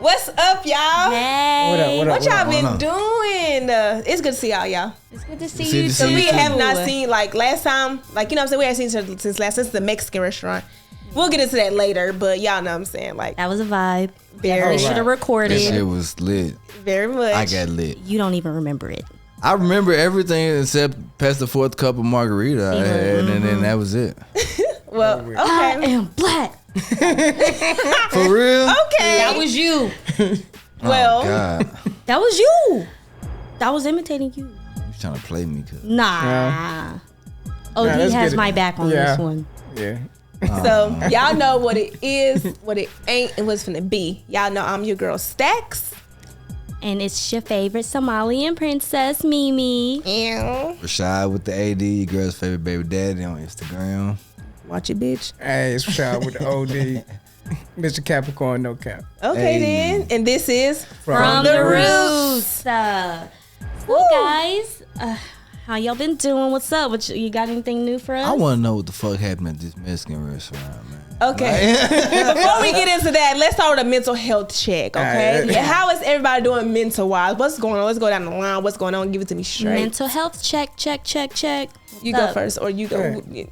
What's up, y'all? Hey. What y'all been doing? It's good to see y'all. It's good to see you. So we have not seen, like, last time, like, you know what I'm saying? We haven't seen each other since the Mexican restaurant. We'll get into that later, but y'all know what I'm saying. Like, that was a vibe. Very should have recorded. That shit was lit. Very much. I got lit. You don't even remember it. I remember everything except past the fourth cup of margarita I had, and then that was it. Well, okay. I am black. For real? Okay. That was you. Well, oh, God. That was you. That was imitating you. You trying to play me? Cause Nah. OD has my back on this one. Yeah. So y'all know what it is, what it ain't, and what's finna be. Y'all know I'm your girl Stacks. And it's your favorite Somalian princess, Mimi. Yeah. Rashad with the AD, your girl's favorite baby daddy on Instagram. Watch it, bitch. Hey, it's Rashad with the OD. Mr. Capricorn, no cap. Okay, Hey. then. And this is From the Roots. So guys, how y'all been doing? What's up? You got anything new for us? I want to know what the fuck happened at this Mexican restaurant, man. Okay. Before we get into that, let's start with a mental health check, okay? Yeah. How is everybody doing mental-wise? What's going on? Let's go down the line. What's going on? Give it to me straight. Mental health check. You go first, or you go. Hey.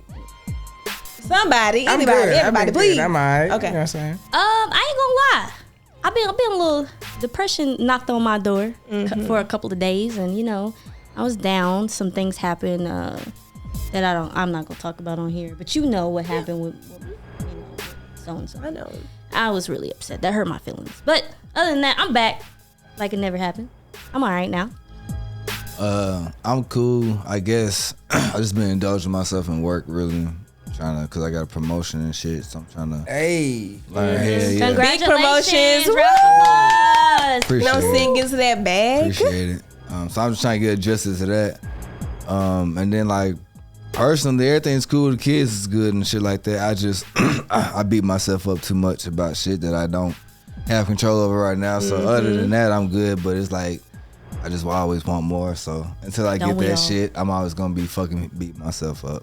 Somebody, I'm anybody, good. everybody, please. Good. I'm all right. Okay. You know what I'm saying? I ain't gonna lie. I've been a little depression knocked on my door for a couple of days, and you know, I was down. Some things happened that I'm not gonna talk about on here, but you know what happened with you know, so and so. I know. I was really upset. That hurt my feelings. But other than that, I'm back like it never happened. I'm all right now. I'm cool, I guess. I just been indulging myself in work, really. Trying to, cause I got a promotion and shit, so I'm trying to Hey. learn. Hell yeah. Congratulations. promotions. Round of applause. Appreciate No it. sing into that bag. Appreciate it. So I'm just trying to get adjusted to that. And then like personally, everything's cool. The kids is good and shit like that. I just I beat myself up too much about shit that I don't have control over right now. So other than that, I'm good. But it's like I just always want more. So until I Don't get we that all? shit, I'm always gonna be fucking beat myself up.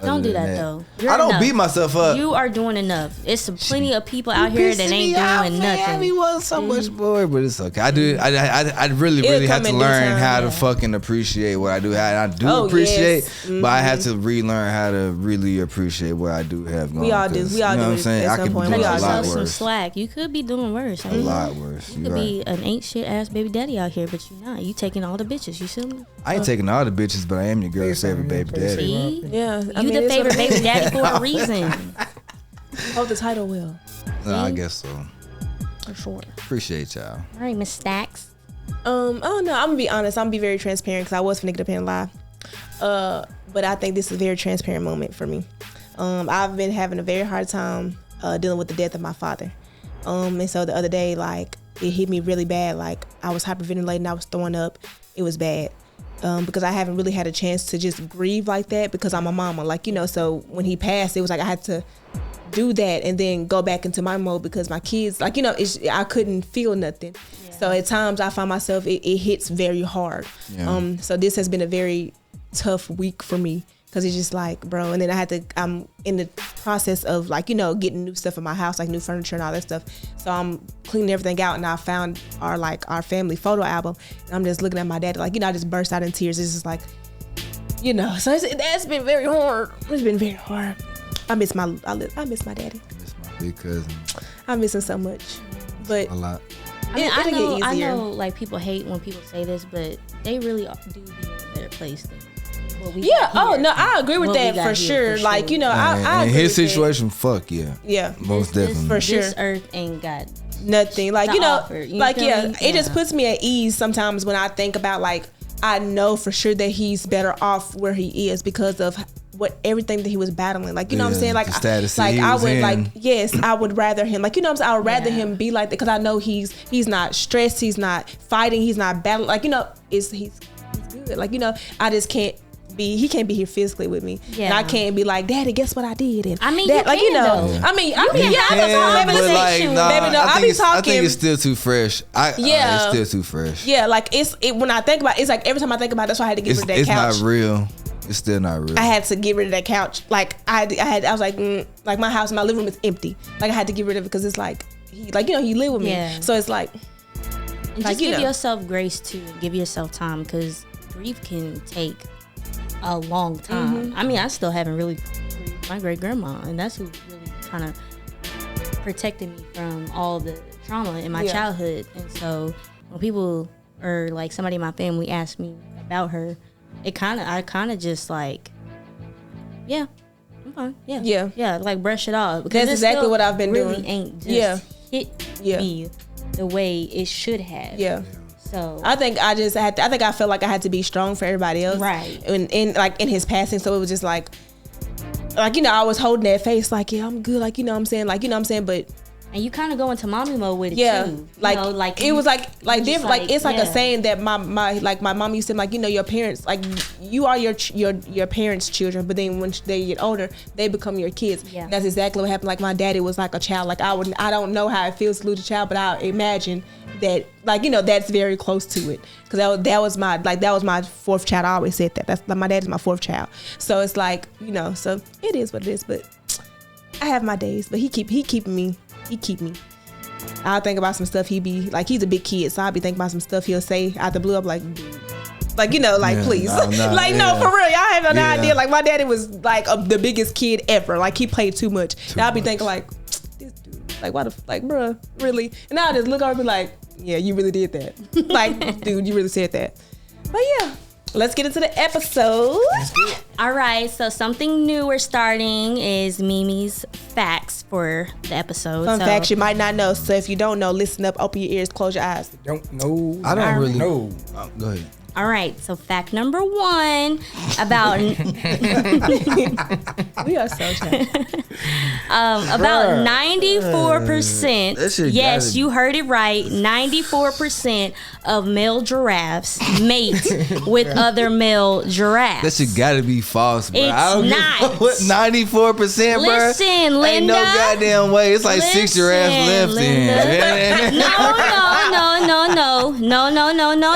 So, Don't other do than that though. You're I don't enough. beat myself up. You are doing enough. It's plenty of people out here that ain't doing nothing. I mean, was so much more, but it's okay. I do. I really It'll have come to in due learn time, how to yeah. fucking appreciate what I do. I do Oh, appreciate, yes. but I have to relearn how to really appreciate what I do have going. We all do. 'cause, We all you know do what I'm it saying? at I some could be point. doing We a all Cut do. lot yourself some worse. slack. You could be doing worse. A lot worse. You You're could be right. an ain't shit ass baby daddy out here, but you're not. You taking all the bitches. You see me? I ain't taking all the bitches, but I am your girl's Please favorite don't. baby Please daddy. See? Yeah. You the favorite baby daddy for a reason. Hope the title will. No, I guess so. For sure. Appreciate y'all. All right, Miss Stacks. Oh no, I'm gonna be honest. I'm gonna be very transparent because I was finna get up here and lie. But I think this is a very transparent moment for me. I've been having a very hard time dealing with the death of my father. And so the other day, like, it hit me really bad. Like, I was hyperventilating, I was throwing up. It was bad. Because I haven't really had a chance to just grieve like that because I'm a mama. Like, you know, so when he passed, it was like I had to do that and then go back into my mode because my kids, like, you know, I couldn't feel nothing. Yeah. So at times I find myself, it hits very hard. Yeah. So this has been a very tough week for me because it's just like, bro, and then I'm in the process of, like, you know, getting new stuff in my house, like new furniture and all that stuff. So I'm cleaning everything out and I found our family photo album and I'm just looking at my dad, like, you know, I just burst out in tears. It's just like, you know, so that's been very hard. It's been very hard. I miss my daddy. I miss my big cousin I miss him so much, but a lot. I mean, it'll get I easier. know, like, people hate when people say this, but they really do be in a better place than what we yeah. got Oh here. no, I agree with What we that got for here, sure. Like, you know, I in agree his with that. situation, fuck yeah. Yeah. Most definitely. For sure. This earth ain't got Nothing. Like, The you know, offer, you like, feel yeah, me? it just Yeah. puts me at ease sometimes when I think about, like, I know for sure that he's better off where he is because of everything that he was battling. Like, you know what I'm Yeah, saying? Like, the status that like he I was would in. like, yes, I would rather him. Like, you know what I'm saying? I would rather Yeah. him be like that because I know he's not stressed, he's not fighting, he's not battling. Like, you know, he's good. Like, you know, I just can't he can't be here physically with me. Yeah. And I can't be like, Daddy, guess what I did? And I mean, that, you like, can, you know, though. I mean, yeah, I can know, have baby, a listen, conversation. baby, no, I be I talking. think it's still too fresh. Yeah. It's still too fresh. Yeah, like when I think about it, it's like every time I think about it, that's why I had to get rid of that It's couch. not real. It's still not real. I had to get rid of that couch. Like I was like, like my house, my living room is empty. Like I had to get rid of it because it's like he like, you know, he lived with me. Yeah. So it's like, And like, just you give know. yourself grace too. Give yourself time because grief can take a long time. I mean, I still haven't really grieved my great grandma, and that's who really kind of protected me from all the trauma in my childhood. And so when people or like somebody in my family asked me about her, I kind of just like, yeah, I'm fine. Yeah, like brush it off. Because That's it exactly still what I've been really doing. Ain't just hit me the way it should have. yeah. So I think I felt like I had to be strong for everybody else. Right. And in his passing. So it was just like, you know, I was holding that face like, yeah, I'm good. Like, you know what I'm saying? Like, you know what I'm saying? But and you kind of go into mommy mode with it too. Like, you know, like it was like different. Like it's like a yeah. saying that my mom used to, like, you know, your parents, like, you are your parents' children, but then when they get older, they become your kids. Yeah. And that's exactly what happened. Like my daddy was like a child. Like I don't know how it feels to lose a child, but I imagine that, like, you know, that's very close to it. Cause that was my fourth child. I always said that. That's like, my dad is my fourth child. So it's like, you know, so it is what it is. But I have my days, but he keep me. I'll think about some stuff he be like, he's a big kid, so I'll be thinking about some stuff he'll say out the blue. I'm like, dude. Like, you know, like, please. No, No, for real. Y'all have no idea. Like, my daddy was like the biggest kid ever. Like, he played too much. And I'll be thinking like, this dude, like, why like, bruh, really? And I'll just look over and be like, yeah, you really did that. Like, dude, you really said that. But yeah, let's get into the episode. All right, so something new we're starting is Mimi's facts for the episode. Fun facts you might not know. So if you don't know, listen up, open your ears, close your eyes. Don't know. I don't really know. Go ahead. All right, so fact number 1 about We are so chatty. about 94%. That shit Yes, gotta- you heard it right. 94% of male giraffes mate with other male giraffes. That shit gotta be false, bro. It's I don't not. give a what 94%, bro. Listen, Ain't no Linda. goddamn way. It's like 6 giraffes left Linda. in. No.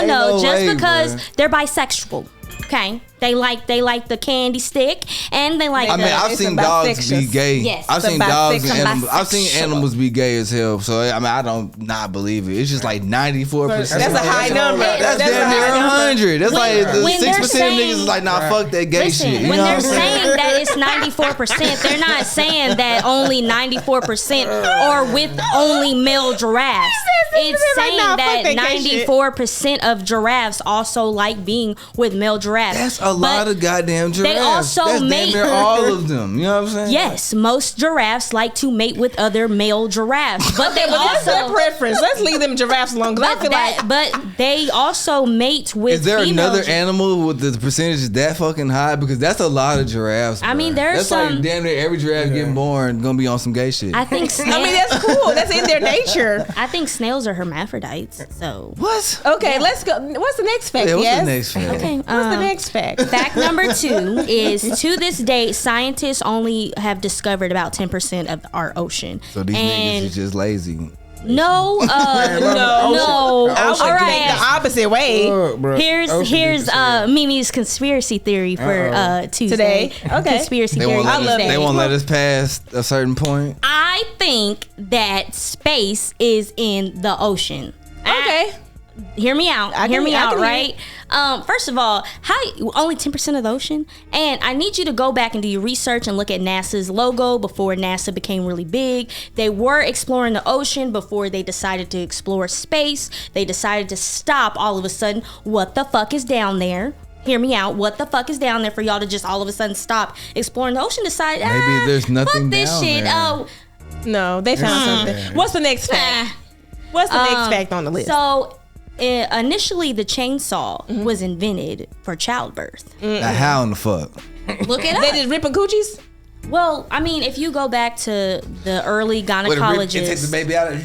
no Just way, because bruh. they're bisexual. Okay. They like the candy stick and they like I mean, I've It's seen a dogs be bisexual. gay. Yes. I've It's a seen dogs and bisexual. animals. I've seen animals be gay as hell. So I mean, I don't not believe it. It's just like 94%. That's a high number. That's That's a damn near high number. 100. That's When- like the when 6% they're of saying- niggas is like, nah, fuck that gay Listen, shit. You when know they're what I'm saying? saying that it's 94%, they're not saying that only 94% are with only male giraffes. It's They're like, saying nah, that fuck that gay shit. 94% of giraffes also like being with male giraffes. That's a lot of goddamn giraffes. also That's mate- damn near all of them. You know what I'm saying? Yes, most giraffes like to mate with other male giraffes, but they Okay, but that's their also preference. Let's leave them giraffes alone. Cause I feel like but they also mate with. Is there female another animal with the percentage that fucking high? Because that's a lot of giraffes. I mean, bruh. there's that's some- like damn near every giraffe getting born gonna be on some gay shit. I think I mean, that's cool. That's in their nature. I think snails are hermaphrodites. So what? Okay, let's go. What's the next fact? Yeah, what's yes? the next fact? okay. What's the next fact? Fact number 2 is to this day, scientists only have discovered about 10% of our ocean. So these niggas is just lazy. No, No, no. I would All think the right. opposite way. Look, bro, Here's Ocean just- Mimi's conspiracy theory for Tuesday. Today? Okay. Conspiracy They theory won't let us, Tuesday. they won't let us past a certain point. I think that space is in the ocean. Okay. Hear me out. I Hear can- me I out, can right? First of all, how only 10% of the ocean? And I need you to go back and do your research and look at NASA's logo before NASA became really big. They were exploring the ocean before they decided to explore space. They decided to stop all of a sudden. What the fuck is down there? Hear me out. What the fuck is down there for y'all to just all of a sudden stop exploring the ocean? Decide Maybe there's nothing fuck this down shit. there. Oh, No, they found something. What's the next fact? What's the next fact on the list? so. Initially, the chainsaw was invented for childbirth. Now, how in the fuck? Look it They up. just ripping coochies? Well, I mean, if you go back to the early It takes the gynecologists, baby out of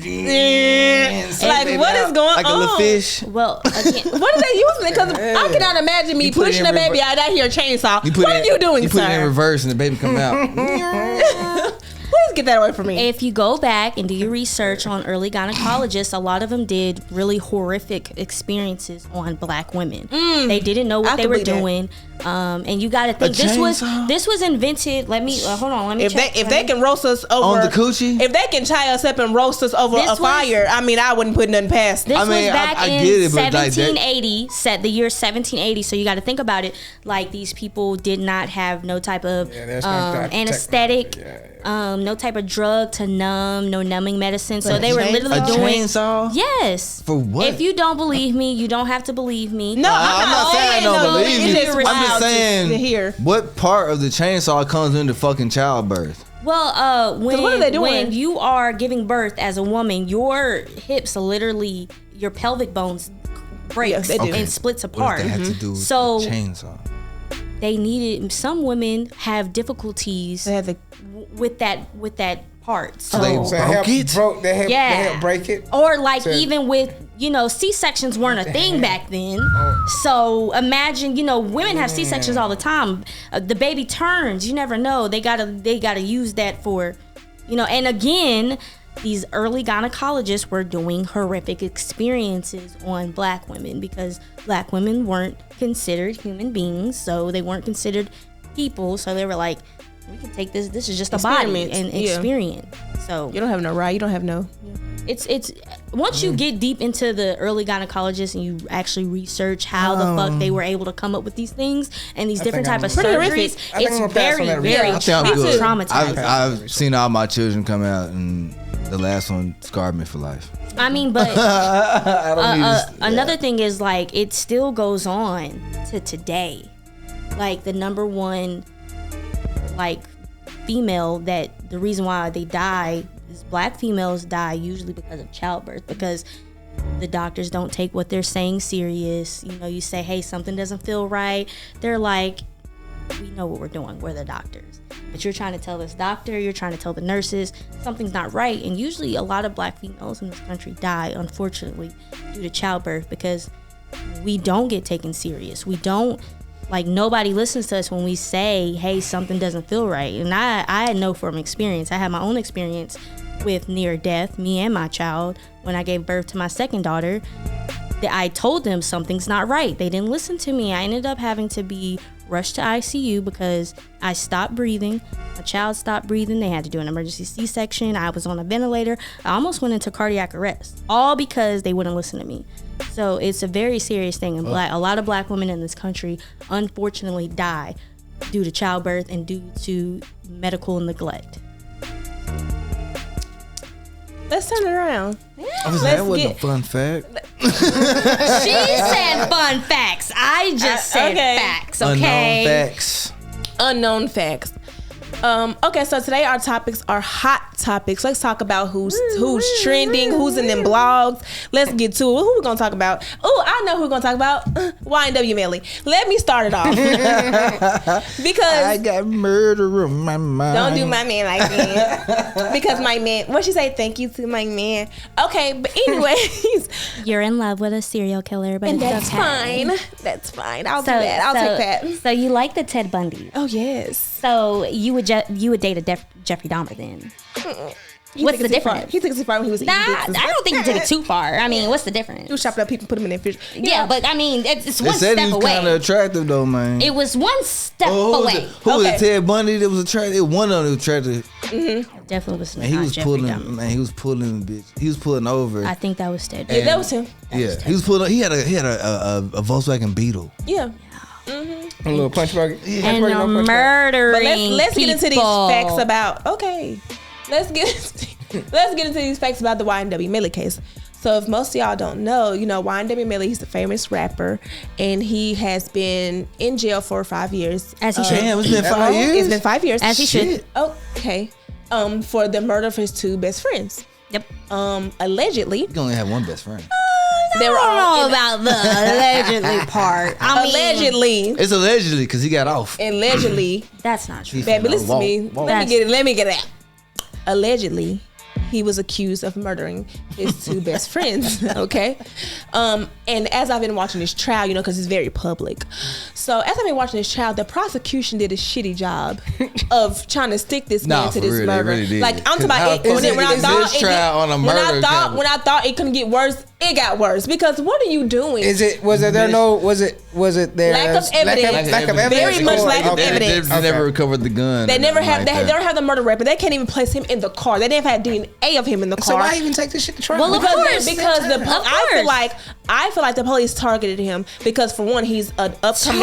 Like, what is going like on? a little fish. well, again, What are they using? Because I cannot imagine me You put it pushing in a baby rever- out. I hear a chainsaw. You put What it are you doing, You put it in sir? reverse and the baby come out. What is get that away from me. If you go back and do your research on early gynecologists, a lot of them did really horrific experiences on black women. They didn't know what they were doing. And you got to think this was invented. Let me hold on. Let me check. If they can roast us over on the coochie, if they can tie us up and roast us over a fire, I mean, I wouldn't put nothing past. This was back in 1780. Set the year 1780. So you got to think about it. Like these people did not have no type of anesthetic, no type of drug to numb, no numbing medicine. So they were literally doing chainsaw. Yes. For what? If you don't believe me, you don't have to believe me. No, I'm not saying I don't believe you. I'm just saying, what part of the chainsaw comes into fucking childbirth? Well, what are they doing? when you are giving birth as a woman, your hips literally, your pelvic bones breaks and splits apart. What does that have to do with the chainsaw? They needed. Some women have difficulties with that part. So they help break it. Or like even with C-sections weren't a thing back then. So imagine women have C-sections all the time. The baby turns. You never know. They gotta use that for And again, these early gynecologists were doing horrific experiences on black women because black women weren't considered human beings, so they weren't considered people. So they were like, we can take this. This is just a body and experience. So you don't have no right. You don't have no. It's once you get deep into the early gynecologists and you actually research how the fuck they were able to come up with these things and these different type of surgeries, it's very traumatizing. I've seen all my children come out and the last one scarred me for life. I mean, but another thing is like it still goes on to today. Like the number one female that the reason why they die is black females die usually because of childbirth, because the doctors don't take what they're saying serious. You say, hey, something doesn't feel right. They're like, we know what we're doing. We're the doctors. But you're trying to tell this doctor, you're trying to tell the nurses something's not right. And usually a lot of black females in this country die, unfortunately, due to childbirth because we don't get taken serious. We don't, nobody listens to us when we say, hey, something doesn't feel right. And I know from experience, I had my own experience with near death, me and my child, when I gave birth to my second daughter, that I told them something's not right. They didn't listen to me. I ended up having to be rushed to ICU because I stopped breathing. My child stopped breathing. They had to do an emergency C-section. I was on a ventilator. I almost went into cardiac arrest, all because they wouldn't listen to me. So it's a very serious thing. And a lot of black women in this country, unfortunately, die due to childbirth and due to medical neglect. Let's turn it around. That wasn't a fun fact. She said fun facts. I just said facts, okay? Unknown facts. Okay, so today our topics are hot topics. Let's talk about who's trending, who's in them blogs. Let's get to it. Who we gonna talk about? Oh, I know who we're gonna talk about. YNW Melly. Let me start it off. Because I got murder on my mind. Don't do my man like that. Because my man, what she say? Thank you to my man. Okay, but anyways, you're in love with a serial killer, but and it's fine. That's fine. I'll do that. I'll take that. So you like the Ted Bundy? Oh yes. So you would date a Jeffrey Dahmer then? What's the difference? He took it too far when he was eating dicks. I don't think he took it too far. I mean, what's the difference? He was chopping up people, put them in their fish. Yeah, but I mean, it's one step away. They said he was kind of attractive though, man. It was one step away. Who was it? Ted Bundy that was attractive? One of them was attractive. Mm-hmm. Definitely was not. He was Jeffrey pulling. Dahmer. Man, he was pulling. Bitch, he was pulling over. I think that was Ted. Yeah, that was him. He was pulling. He had a Volkswagen Beetle. Yeah. A little punch buggy. And murdering. But let's get into these facts about. Okay, let's get into these facts about the YNW Melly case. So if most of y'all don't know, YNW Melly, he's a famous rapper, and he has been in jail for 5 years. As he should. Damn, it's been 5 years. It's been 5 years. As he should. Okay. For the murder of his two best friends. Yep. Allegedly. You can only have one best friend. They were all about the allegedly part. Allegedly. It's allegedly because he got off. Allegedly. That's not true. Baby, listen to me. Let me get it out. Allegedly, he was accused of murdering his two best friends. Okay, and as I've been watching this trial, you know, because it's very public. So as I've been watching this trial, the prosecution did a shitty job of trying to stick this man to this real, murder. really did. Like I'm talking about it, when I thought it couldn't get worse, it got worse. Because what are you doing? Was it there lack of evidence? Lack of evidence. Very much lack of evidence. They never recovered the gun. They never have. They don't have the murder weapon. They can't even place him in the car. They didn't have DNA of him in the car. So why even take this shit to trial? Well, because I feel like the police targeted him because for one, he's an upcoming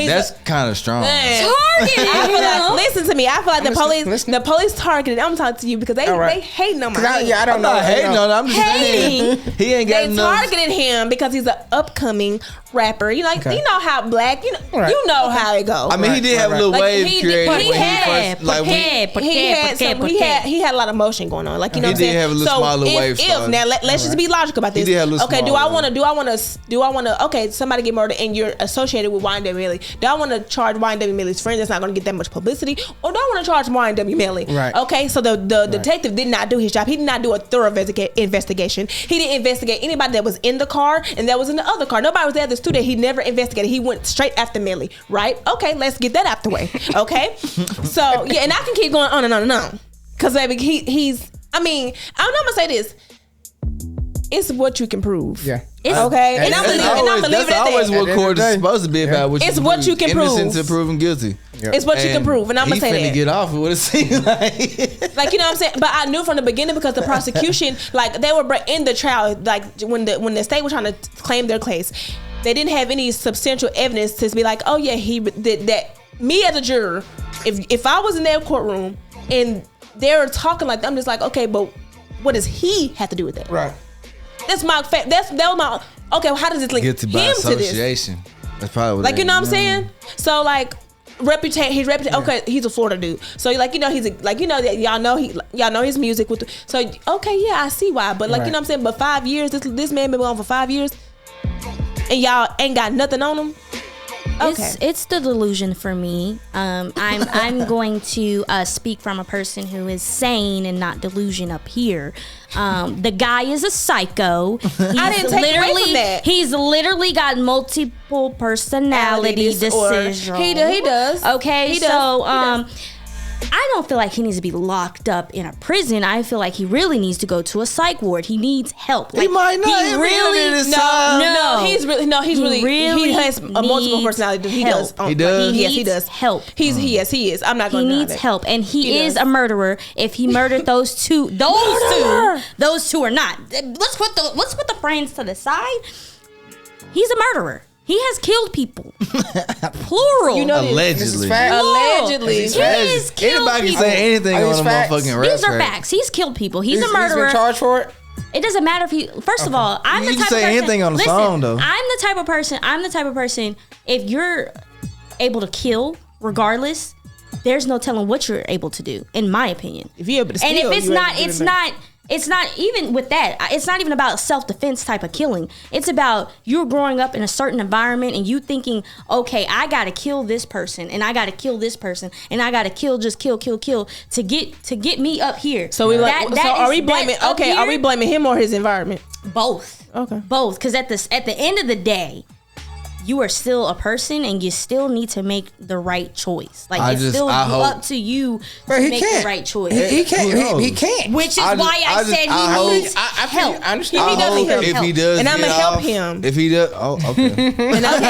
that's kind of strong. Listen to me. I feel like the police targeted. I'm talking to you because they hating on my name. I don't know. Hating on. I'm just saying he ain't got enough. They targeted him because he's an upcoming rapper. You know, you know how black. You know how it goes. I mean, he did have a little wave created. He had a lot of motion going on. Like, you know what I'm saying? He did have a little small little wave. Now let's just be logical about this. Okay, do I want to? Okay, somebody get murdered and you're associated with YNW Melly. Do I want to charge YNW Melly's friend that's not going to get that much publicity, or do I want to charge YNW Melly? Right. Okay, so the detective did not do his job. He did not do a thorough investigation. He didn't investigate anybody that was in the car and that was in the other car. Nobody was there at the studio. He never investigated. He went straight after Melly. Right? Okay, let's get that out the way. Okay, so yeah, and I can keep going on and on and on because baby, he's. I mean, I'm gonna say this. It's what you can prove. Yeah. Okay. And I'm believing it. That's always what court is supposed to be about. It's what you can prove. Innocent to proven guilty. Yep. It's what you can prove, and I'm gonna say that. He finna get off of what it seemed like. Like, you know what I'm saying? But I knew from the beginning because the prosecution, like, they were in the trial, like when the state was trying to claim their case, they didn't have any substantial evidence to be like, oh yeah, he did that. Me as a juror, if I was in their courtroom and they were talking like that, I'm just like, okay, but what does he have to do with that? Right. That's my fact. That was my. Okay, well, how does this link Guilty by him association. to this? That's probably what like, you know what I'm saying? So like, his reputation. Okay, he's a Florida dude. So like, you know, he's like, you know, that y'all know his music with. So okay, yeah, I see why. But like, you know what I'm saying? But 5 years, this man been on for 5 years, and y'all ain't got nothing on him. Okay. It's the delusion for me. I'm going to speak from a person who is sane and not delusion up here. The guy is a psycho. I didn't take away from that. He's literally got multiple personality disorder. He does. Okay, he does. I don't feel like he needs to be locked up in a prison. I feel like he really needs to go to a psych ward. He needs help. Like, he might not. He has a multiple personality. He does. He does. Yes, he does. Help. He is. I'm not going to He needs help, and he is a murderer. If he murdered those two are not. Let's put the brains to the side. He's a murderer. He has killed people. Plural. You know, allegedly. Allegedly. He has killed Anybody people. can say anything on a motherfucking rap. These are facts. He's killed people. He's a murderer. He's been charged for it? It doesn't matter if he. First of all, I'm the type of person. You can say anything on the song, though. I'm the type of person. If you're able to kill, regardless, there's no telling what you're able to do. In my opinion, if you're able to steal, and if it's not. It's not even with that. It's not even about self-defense type of killing. It's about you're growing up in a certain environment and you thinking, okay, I got to kill this person and I got to kill this person and I got to kill to get me up here. So are we blaming him or his environment? Both. Okay. Both, because at the end of the day, you are still a person and you still need to make the right choice. Like, it's still up to you to make the right choice. He can't. He can't. Which is why I said he needs help. I understand. If he does, and I'm gonna help him. If he does, okay. and I'm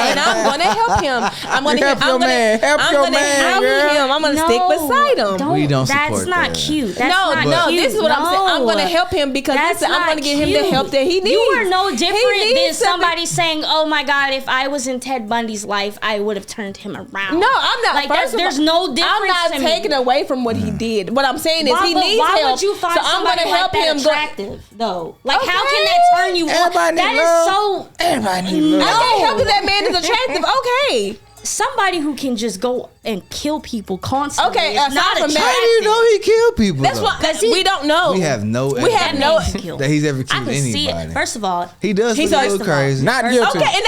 gonna help him. I'm gonna help your man. I'm gonna stick beside him. We don't support that. That's not cute. No. This is what I'm saying. I'm gonna help him because I'm gonna get him the help that he needs. You are no different than somebody saying, "Oh my God, if I was in Ted Bundy's life, I would have turned him around." No, I'm not. Like, there's no difference. I'm not taking away from what he did. What I'm saying is he needs help. Why would you find somebody like that attractive, though? Like, how can that turn you on? Everybody needs love. I can't help that man is attractive. Okay. Somebody who can just go and kill people constantly. Okay, not attractive. How do you know he killed people? That's what we don't know. We have no evidence that he's ever killed anybody. See it. First of all, he does. He's a little crazy. Not guilty. Okay, and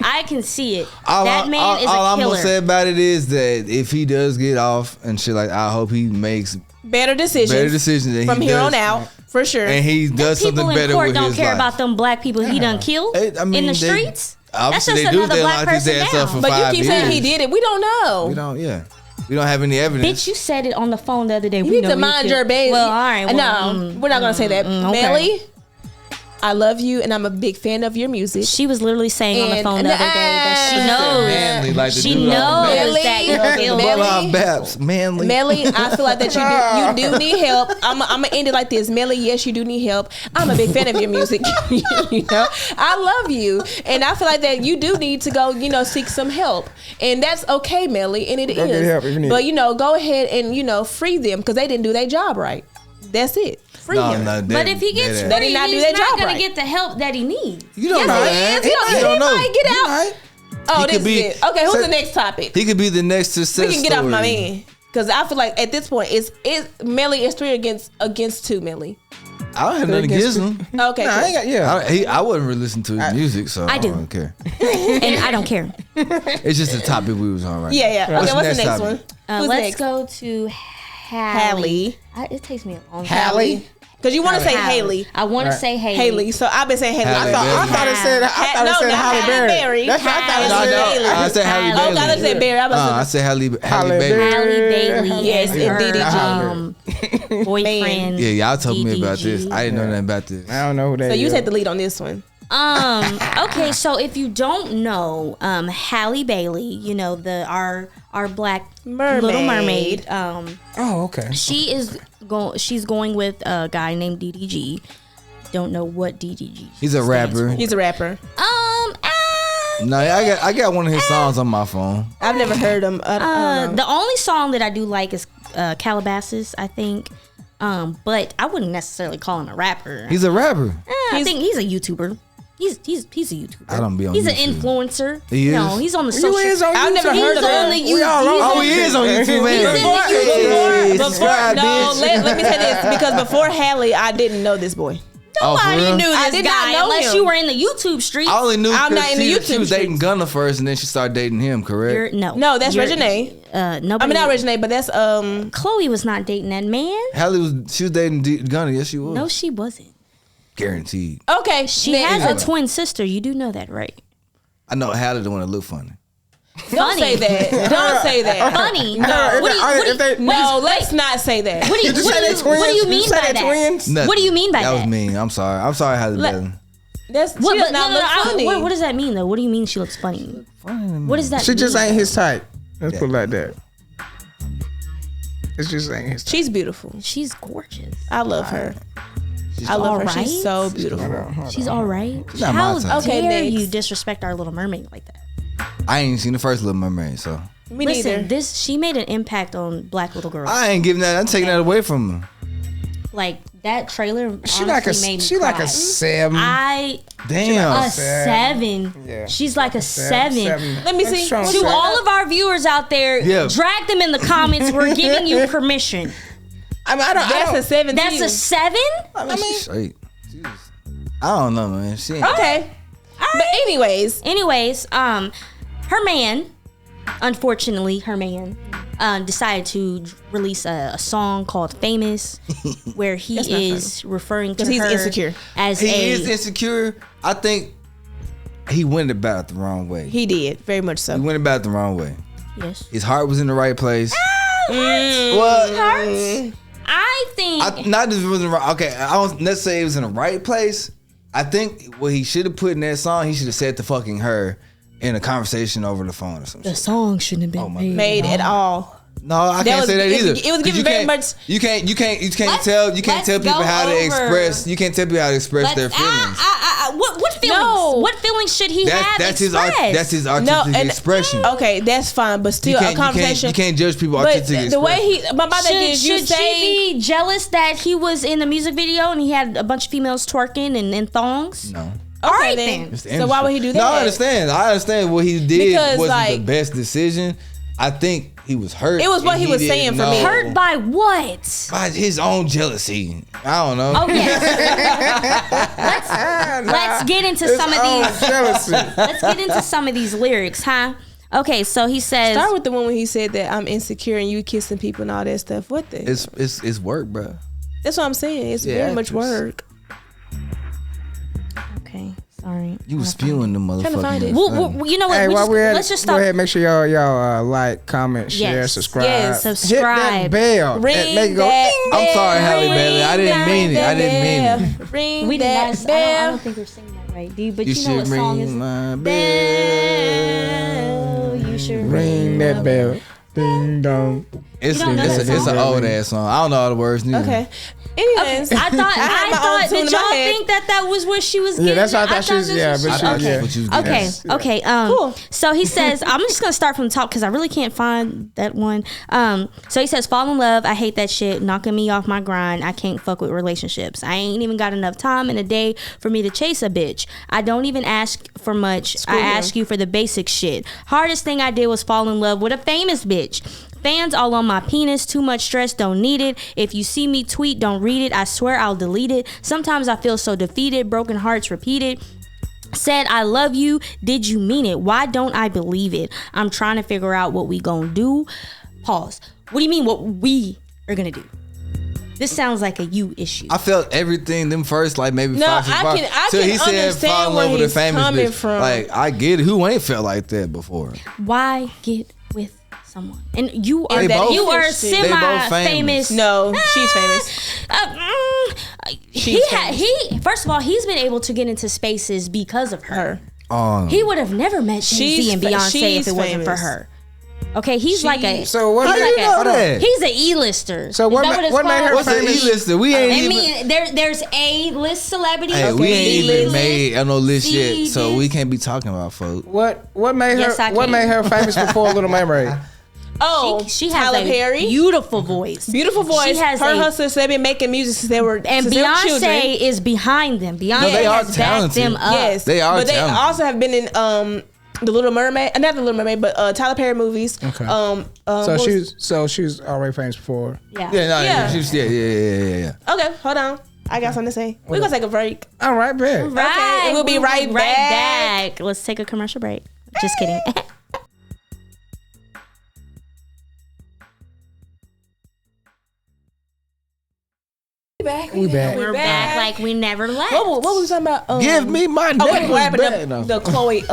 I can see it. That man is a killer. All I'm gonna say about it is that if he does get off and shit, like, I hope he makes better decisions. Better decisions than from he here does. on out, for sure. And he does something People in better court with don't his care life. about them black people he done killed I mean, in the they- streets. That's Obviously, just they do. another They black locked his person ass up down. for But you 5 keep years. saying he did it. We don't know. We don't. Yeah, we don't have any evidence. Bitch, you said it on the phone the other day. You We need know to you mind killed- your business. Well, all right. No, Well, we're not gonna say that. okay. Melly, I love you, and I'm a big fan of your music. She was literally saying on the And- phone the other day that she knows. Manly, like the She dude knows on Melly, that you killed Melly. Brother Babs, manly. Melly, I feel like that you do need help. I'm gonna end it like this. Melly, yes, you do need help. I'm a big fan of your music. You know, I love you, and I feel like that you do need to go, seek some help, and that's okay, Melly, and it Go get help if you need But it. go ahead and free them because they didn't do their job right. That's it. Free him. But if he gets They free, did not do he's their not job going right. to get the help that he needs. You don't Yes, know, he man. is. He don't know. might get He out. might. Oh, He this could be- is it. Okay, who's so- the next topic? He could be the next success We can get off my story. man because I feel like at this point it's Melly is 3 against 2. Melly. I don't have nothing against him. Okay, Nah, I ain't got, yeah. I wouldn't really listen to his music, so I do. don't care. And I don't care. It's just the topic we was on right yeah, yeah. now. Okay, what's the next topic? one? Who's Let's next? go to Hallie. It takes me a long time. Hallie? Because you want to say Haley. I want to Right. say Haley. Haley. So I've been saying Haley. Halle I thought it said Halle Berry. That's what I thought it Halle said. Berry. I said Halle Halle. Bailey. Oh, I said Barry. I was I said Halle Halle Bailey. Berry. Halle Bailey. Yes, is and her, DDG. boyfriend. Yeah, y'all told me about DDG. this. I didn't know nothing about this. I don't know who that So is. you take the lead on this one. Okay, so if you don't know, Halle Bailey, our black Mermaid. Little Mermaid, Oh, okay. she's going with a guy named DDG. Don't know what DDG. He's a stands rapper. for. He's a rapper. No, I got one of his songs on my phone. I've never heard him. I don't know. The only song that I do like is Calabasas, I think. But I wouldn't necessarily call him a rapper. He's a rapper. I think he's a YouTuber. He's a YouTuber. I don't be on He's YouTube. an influencer. He is? No, he's on the You social. is on I've never YouTube. heard of He's on him. the We all YouTube. on Oh, he is on YouTube, man. He's Before, let me say this because before Hallie, I didn't know this boy. Oh, for Nobody real? knew I this did not guy know unless him. you were in the YouTube streets. I only knew I'm not in the because she YouTube was dating streets. Gunna first, and then she started dating him. Correct? No, that's you're- Reginae. Nobody. I mean, not Reginae, but that's Chloe was not dating that man. She was dating Gunna. Yes, she was. No, she wasn't. Guaranteed. okay. She next. has a twin sister. You do know that, right? I know Halle the one that look funny. Don't say that. Don't say that. Funny. No. If they- No, let's not say that. What do you, Did you what say do they you, twins? what do you Did mean say by they that? twins? Nothing. What do you mean by That that? was mean. I'm sorry. I'm sorry, Halle Let- Bailey. That's she What, does but not look funny. what does that mean though? What do you mean she looks funny? What does that She mean? just ain't his type. Let's put it like that. It's just ain't his type. She's beautiful. She's gorgeous. I love her. I love her. alright. She's so beautiful. She's all right. not my How type. Okay, dare next. you disrespect our Little Mermaid like that? I ain't seen the first Little Mermaid, so Me Listen, neither. she made an impact on black little girls. I ain't giving that. I'm taking that away from her. Like that trailer. She like a made me she like cry. a 7. Damn. A 7. Yeah. She's like a 7. Let me see. Strong To To seven. all of our viewers out there, Yeah. drag them in the comments. We're giving you permission. I mean, I don't. That's a 7. That's a 7? I mean, she's straight. I don't know, man. She ain't. Okay. But anyways, Anyways, her man, unfortunately, decided to release a song called "Famous," where he That's not is referring to 'Cause he's her insecure. as He is insecure. I think he went about it the wrong way. he did very much He so. went about it the wrong way. yes. His heart was in the right place. Mm. What? I think Not just was in the right. Okay, I don't necessarily it was in the right place. I think what he should have put in that song, he should have said to fucking her in a conversation over the phone or something. the song shouldn't have been Oh my made. Made at all. No, I can't was- say that it was- either. it was 'Cause given you very can't- much- You can't Let's- tell let's people go how to over- express. You can't tell people how to express their feelings. What feelings? No. What feelings should he have That's expressed? his artistic and- expression. Okay, that's fine, but still a conversation. You can't judge people but artistic the way expression. my thing is, you Should say she be jealous that he was in the music video and he had a bunch of females twerking and thongs? No. okay Alright then. then. It's the So why would he do that? No, I understand what he did Because, wasn't like- the best decision. I think he was hurt. It was what and he was didn't saying for know me. Hurt by what? by his own jealousy. I don't know. Oh yes. let's get into some of these. jealousy. Let's get into some of these lyrics, huh? Okay, so he says. Start with the one when he said that I'm insecure and you kissing people and all that stuff. What the? It's work, bro. That's what I'm saying. It's very much work. Okay, sorry. You was spewing the motherfucker. Trying to find it. Well, you know what? Hey, Let's just stop. Go ahead, make sure y'all like, comment, share, Yes. subscribe. Yes. Hit Subscribe. that bell. Ring Make it go. that I'm sorry, Halle Ring Bailey. I didn't mean it. I didn't mean it. Ring We did that not. I bell. don't think we're singing that right, dude. But You you know what should song is? ring my Bell. You should Ring that bell. Ding dong. It's You don't know that it's song? an old ass song. I don't know all the words neither. Okay. Anyways, I thought. had my own tune Did in my y'all head. think that was what she was getting? Yeah, that's what I thought she was. this Yeah, was but she- she, Okay. yeah. What you was Okay, getting. Yes. okay. Cool. So he says, I'm just gonna start from the top because I really can't find that one. So he says, fall in love. I hate that shit, knocking me off my grind. I can't fuck with relationships. I ain't even got enough time in a day for me to chase a bitch. I don't even ask for much. I ask you for the basic shit. Hardest thing I did was fall in love with a famous bitch. Fans all on my penis, too much stress, don't need it. If you see me tweet, don't read it. I swear I'll delete it. Sometimes I feel so defeated, broken hearts repeated. Said I love you, did you mean it? Why don't I believe it? I'm trying to figure out what we gonna do. Pause. What do you mean what we are gonna do? This sounds like a you issue. I felt everything them first like maybe No, 5 6 I bars. can Till he said understand fall in where love with a he's famous coming bitch. from. Like I get it. Who ain't felt like that before? Why get with someone? And you are They both- you are They both semi-famous. famous. No, she's famous. He first of all, he's been able to get into spaces because of her. He would have never met Jay-Z She's and fa- Beyonce if she's it wasn't for famous. her. Okay, he's like a So what? How do you know that? he's an E-lister. So Is what that ma- it's what made called? her What's an famous? E-lister? We ain't I even. mean, there's A-list celebrities. Hey, we ain't even B-list. made on no list yet, so C-list. we can't be talking about folks. What made Yes, I her? What can. made her famous before Little Mermaid? Oh, She has Tyler a Perry. beautiful voice. Beautiful voice. She has her a- hustlers, they've been making music since they were And since they were children. Beyonce is behind them. Beyonce they are has backed talented. them up. Yes, They are But they talented. also have been in the Little Mermaid, not the Little Mermaid, but Tyler Perry movies. Okay. So she was already famous before. Yeah. Yeah, no, Yeah. yeah. okay. Hold on, I got something to say. We're gonna take a break. All right, bet. Right. Okay, we'll be right back. Let's take a commercial break. Just kidding. We back. We're back like we never left. What was we talking about? Give me my Oh, necklace we're wrapping back. up No. the Chloe.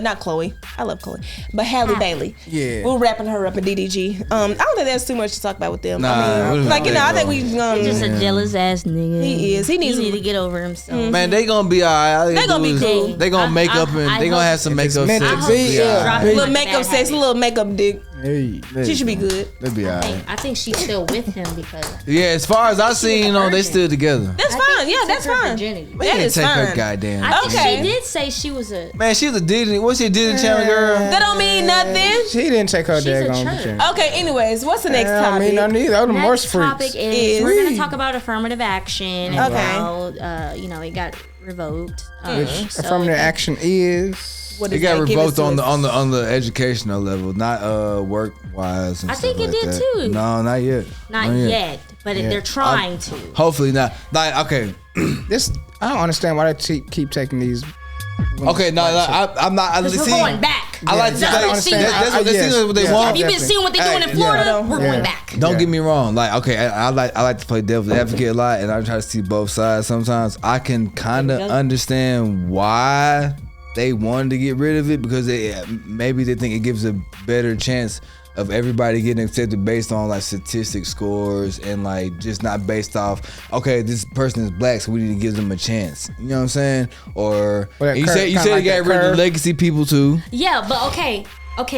Not Chloe. I love Chloe, but Halle Bailey. Yeah. We're wrapping her up in DDG. I don't think there's too much to talk about with them. Nah, I mean, what I think we. Just a jealous ass nigga. He is. He needs need to- to get over himself. Man, they gonna be alright. They gonna be cool. They gonna make up and I they gonna hope- have some makeup meant sex. to be, yeah. Drop Hey. it little like makeup that sex, habit. little makeup dick. Hey, She should be good. They'll be alright. I think she's still with him because Yeah, as far as I seen, they still together. That's fine. Yeah, that's fine. virginity. That They is take her fine. goddamn. I think Okay. she did say she was a. Man, she's a Disney. What's she Disney Channel girl? That don't mean nothing. She didn't take her She's a daggone church. virginity. Okay. Anyways, what's the next I topic? mean, none either. Those the Next worst topic freaks. is Is- we're gonna talk about affirmative action. And Okay. how, it got revoked. So Affirmative action is. What It is got that? Give revoked to on the us. on the educational level, not work wise. I think it did too. No, not yet. Not yet, but they're trying to. Hopefully not. Like okay, This I don't understand why they keep taking these. okay. No, I'm not. I, Because we're see, going back. I like to That's think what it seems like. that's what they Yes. seem what they Yeah. want. Have you been seeing what they're doing in Florida? yeah. We're Yeah. going back. Don't Yeah. get me wrong. Like, okay, I like to play devil's advocate a lot, and I try to see both sides. Sometimes I can kind of There you go. understand why they wanted to get rid of it because maybe they think it gives a better chance of everybody getting accepted based on like statistic scores and like just not based off okay, this person is black, so we need to give them a chance. You know what I'm saying? Or Well, that you curve, said kinda they like got that rid of curve. the legacy people too. Yeah, but okay,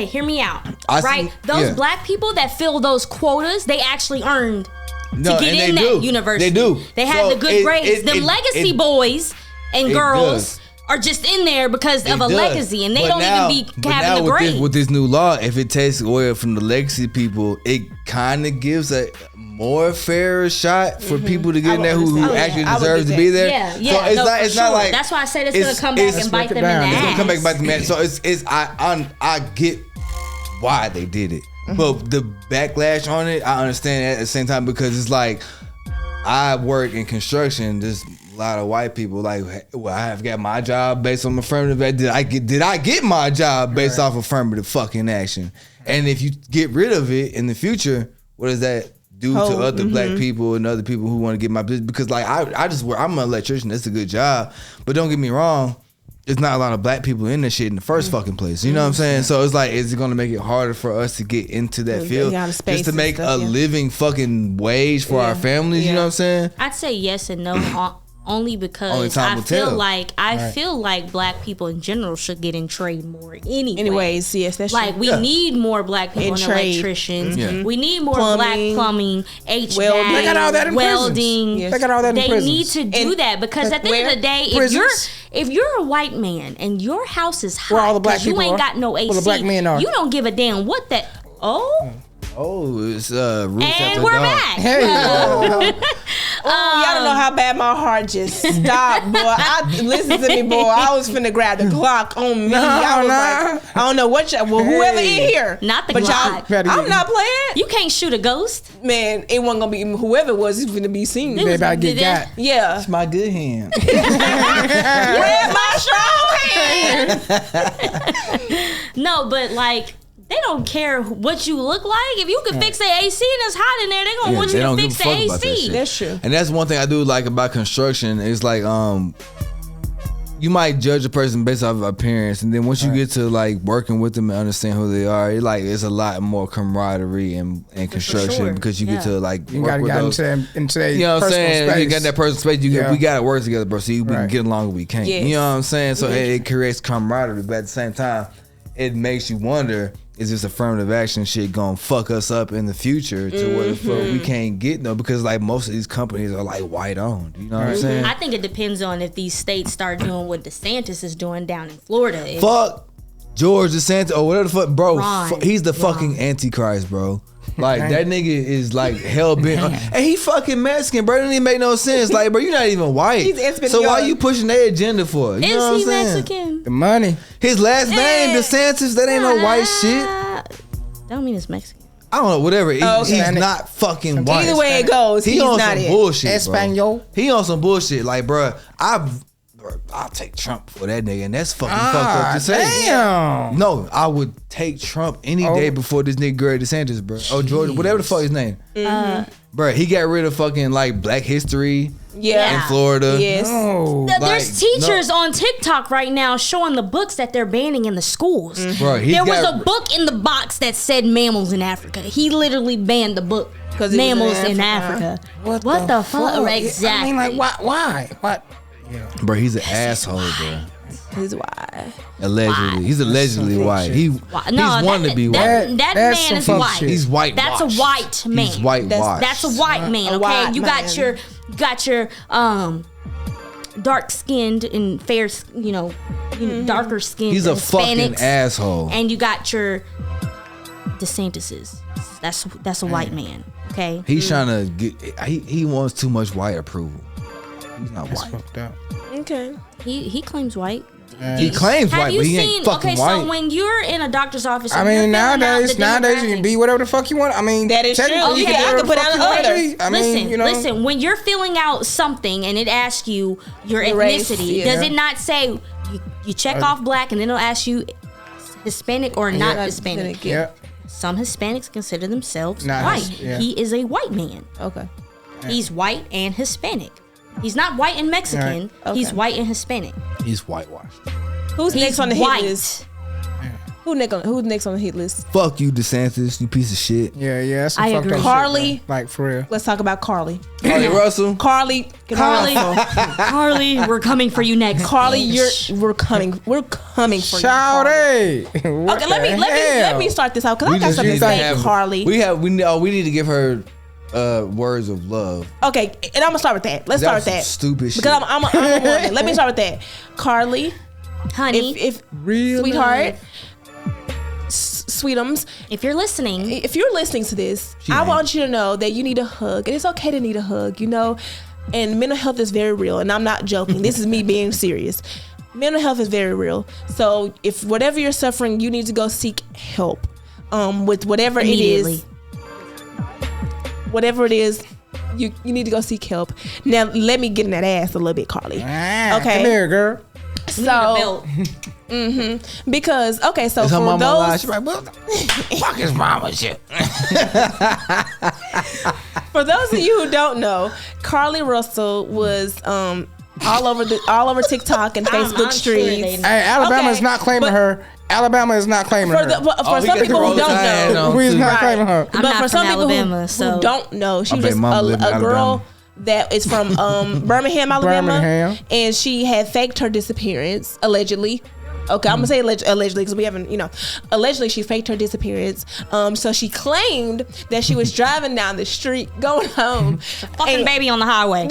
hear me out. I see- Right? Those yeah. black people that fill those quotas, they actually earned No, to get and in they that do. university. They do. They have So the good it- grades. it- Them it- legacy it- boys and it girls does. are just in there because of a It does. legacy, and they But don't now- even be but having now the with grade. with this new law, if it takes away from the legacy people, it kind of gives a more fairer shot for people to get in there who understand. actually I would deserve get to be that. there. Yeah, So yeah. it's no, not. for It's not sure. like That's why I said it's gonna come back it's- and bite them in down. the It's ass. It's gonna come back by the man. So it's I get why they did it, but the backlash on it, I understand at the same time because it's like I work in construction. There's a lot of white people like, well, I have got my job based on affirmative action. Did I get my job based off affirmative fucking action? And if you get rid of it in the future, what does that do to other black people and other people who want to get my business? Because like I just work, I'm an electrician. That's a good job, but don't get me wrong. There's not a lot of black people in this shit in the first fucking place. You know what I'm saying? So it's like, is it going to make it harder for us to get into that field just to make a living fucking wage for our families? You know what I'm saying? I'd say yes and no. Only because I feel like black people in general should get in trade more anyways. Yes, that's like true. We need more black people in electricians. We need more black plumbing, HVAC, they got all that in welding. Yes. They got all that in prisons. They need to do that because at the end of the day, if you're a white man and your house is hot because you ain't got no AC, where the black men are. You don't give a damn what that. It's Roots and we're back. Hey. Y'all don't know how bad my heart just stopped, boy. Listen to me, boy. I was finna grab the Glock on me. I was like, I don't know what whoever in here. Not the Glock. I'm not playing. You can't shoot a ghost. Man, it wasn't gonna be whoever it was finna be seen. They about to get got. Yeah. It's my good hand. Where's my strong hand? No, but like, they don't care what you look like. If you can fix the AC and it's hot in there, they gonna want you to fix the AC. That's true. And that's one thing I do like about construction. It's like you might judge a person based off of appearance, and then once you get to like working with them and understand who they are, it's a lot more camaraderie in construction because you get to like you gotta get into that. You know what I'm saying? Space. You got that personal space. We gotta work together, bro. So we can get along if we can't. Yes. You know what I'm saying? So it creates camaraderie, but at the same time, it makes you wonder. Is this affirmative action shit gonna fuck us up in the future to where the fuck we can't get no? Because like most of these companies are like white owned. You know what I'm saying? I think it depends on if these states start doing what DeSantis is doing down in Florida. Fuck George DeSantis or whatever the fuck, bro. He's the fucking antichrist, bro. Like that nigga is like hell bent, and he fucking Mexican, bro. It didn't even make no sense. Like, bro, you're not even white. So why you pushing their agenda for? You know what I'm saying? Mexican? The money. His last name DeSantis. That ain't no white shit. Don't mean it's Mexican. I don't know. Whatever. He's not fucking white. Either way it goes, he on some bullshit, Espanol. He on some bullshit. Like, bro, I'll take Trump for that nigga, and that's fucking fucked up to say. Damn. No, I would take Trump any day before this nigga Greg DeSantis, bro. Oh, Georgia, whatever the fuck his name. Bro, he got rid of fucking like Black History in Florida. Yes. No. There's teachers on TikTok right now showing the books that they're banning in the schools. Bro, there was a book in the box that said mammals in Africa. He literally banned the book Mammals in Africa. What the fuck? Exactly. I mean, like, why? What? Yeah. Bro, he's an asshole, bro. He's white. Allegedly. He's allegedly white. He's wanting to be white. That man is white. He's white. That's a white man. He's whitewashed. That's a white man, okay? You got your dark skinned and fair, darker skinned. He's a Hispanics, fucking asshole. And you got your DeSantis's. That's a white man, okay? He's trying to get. He wants too much white approval. He's not white. Fucked up. Okay. He claims white. He claims white, but he ain't fucking white. So when you're in a doctor's office, I mean, nowadays you can be whatever the fuck you want. I mean, that is true. Okay, I can put down the other. Listen. When you're filling out something and it asks you your ethnicity, does it not say you check off black and then it'll ask you Hispanic or not Hispanic? Yeah. Some Hispanics consider themselves white. Yeah. He is a white man. Okay. He's white and Hispanic. He's not white and Mexican. Right. Okay. He's white and Hispanic. He's whitewashed. Who's next on the white. hit list? Who's next on the hit list? Fuck you, DeSantis, you piece of shit. Yeah, that's some I fucked agree. up Carly. shit, like for real. Let's talk about Carly. Carly Russell. Carly, we're coming for you next. Carly, we're coming for you. Shawty. Okay, let me start this out because I got something to say, Carly. We need to give her words of love. Okay, and I'm gonna start with that. Let's start with that. Stupid shit. Because I'm a woman. Let me start with that. Carly, honey, if really? sweetheart, sweetums, if you're listening to this, I want you to know that you need a hug, and it's okay to need a hug. And mental health is very real, and I'm not joking. This is me being serious. Mental health is very real. So if whatever you're suffering, you need to go seek help with whatever it is. Whatever it is, You need to go seek help. Now let me get in that ass a little bit, Carly. Okay. Come here, girl. So, because so Is her for mama those, alive? She's like, what the fuck is wrong with you? for those of you who don't know, Carly Russell was all over TikTok and Facebook I'm streets. sure Hey, Alabama is not claiming her. Alabama is not claiming her. For some people who don't know, We's not claiming her. I'm but not for some from people Alabama, who don't know, she I was bet just mama live in a girl Alabama. that is from Birmingham, Alabama, Birmingham. and she had faked her disappearance allegedly. Okay, I'm gonna say allegedly because we haven't, allegedly she faked her disappearance. So she claimed that she was driving down the street going home. fucking baby on the highway.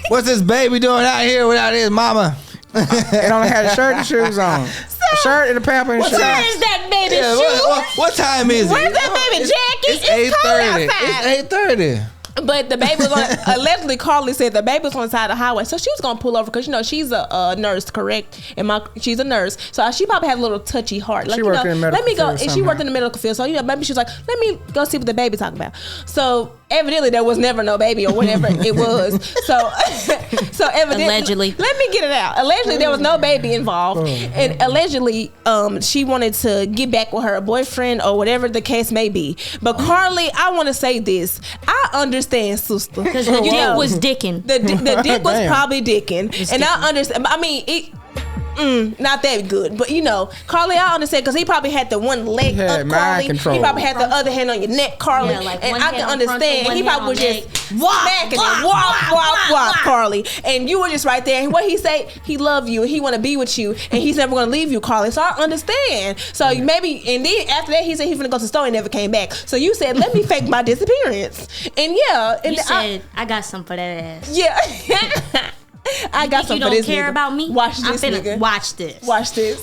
What's this baby doing out here without his mama? It only had a shirt and shoes on. A shirt and a pamper and shoes. Where is that baby Yeah, shoe? what time is it? Where's that baby Jackie? It's cold 8:30. outside. It's 8:30. But the baby was allegedly Carly said the baby was on the side of the highway, so she was gonna pull over because she's a nurse, correct? And she's a nurse, so she probably had a little touchy heart. Like, She worked in the medical let me go. field And she worked somehow. in the medical field, so maybe she was like, let me go see what the baby talking about. So evidently there was never no baby or whatever it was. So evidently, Allegedly. let me get it out. Allegedly there was no baby involved, and allegedly she wanted to get back with her boyfriend or whatever the case may be. But Carly, I want to say this: I understand, sister, Because the dick was dicking. the dick was Damn. probably dicking, and I understand. I mean, not that good, but Carly, I understand because he probably had the one leg He had up, mind Carly. control. He probably had the other hand on your neck, Carly, Yeah, like and one I hand can on frontal, understand. one He hand probably was on just neck. Wop, smacking wop, it, wop, wop, wop, wop, wop, wop. Carly, and you were just right there. And what he say, he love you and he want to be with you, and he's never gonna leave you, Carly. So I understand. So maybe, and then after that, he said he's gonna go to the store and never came back. So you said, let me fake my disappearance, and and You said, I got some for that ass. yeah. I got Think some you for don't this care nigga. about me? Watch I'm this finna nigga. watch this. Watch this.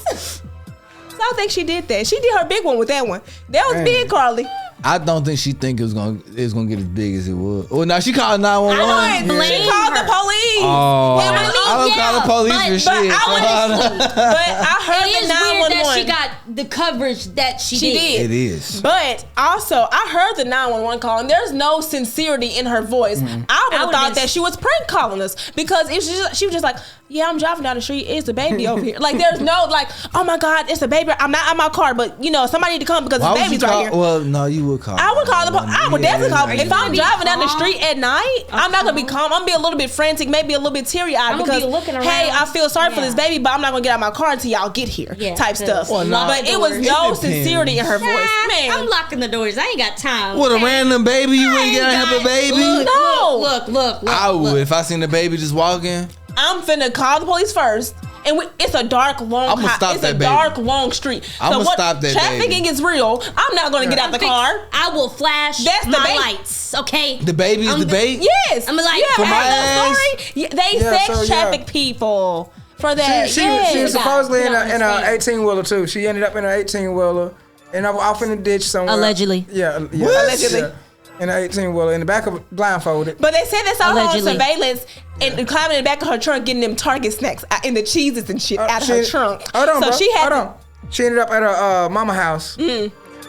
So I think she did that. She did her big one with that one. That was big, Carly. I don't think she think it's gonna get as big as it was. Well, now she called 911. I don't blame She called her. the police. Oh, Yeah, I don't call the police for But shit. I heard It is the weird 911. that she got the coverage that she She did. It is. But also, I heard the 911 call, and there's no sincerity in her voice. I would have would've thought been- that she was prank calling us because she was just like, yeah, I'm driving down the street. It's a baby over here. Like, there's no oh my God, it's a baby. I'm not in my car, but somebody need to come because Why the would you baby's right call? here. Well, no, you would call. I would call the I would definitely call. Yeah, If I'm be driving down the calm? street at night, I'm not gonna be calm. I'm gonna be a little bit frantic, maybe a little bit teary eyed I'm gonna because be looking hey, around. I feel sorry for Yeah. this baby, but I'm not gonna get out of my car until y'all get here. Yeah, type 'cause stuff. Well, no. But it was no It sincerity in her voice, man. I'm locking the doors. I ain't got time. What, a okay? random baby? You wouldn't get out and help a baby? Look, No. look. I would look. if I seen the baby just walking. I'm finna call the police first. And it's a dark, long. I'ma stop it's that a baby. dark, long street. I'ma stop that trafficking baby. is real. I'm not gonna get out the car. I will flash That's the my bait. lights. Okay. The baby is the bait. Yes, I'm like, you for ever my heard that ass? story? Yeah, they Yeah, sex so, yeah. traffic people for that. She yes. was supposedly in You a don't understand. 18-wheeler too. She ended up in an 18-wheeler and off in the ditch somewhere. Allegedly. Yeah. What? Allegedly. Yeah. In an 18-wheeler in the back of blindfolded. But they said they saw her on Allegedly. surveillance and climbing in the back of her trunk, getting them Target snacks and the cheeses and shit out of her trunk. Hold on, so bro. she had Hold on. She ended up at her mama house.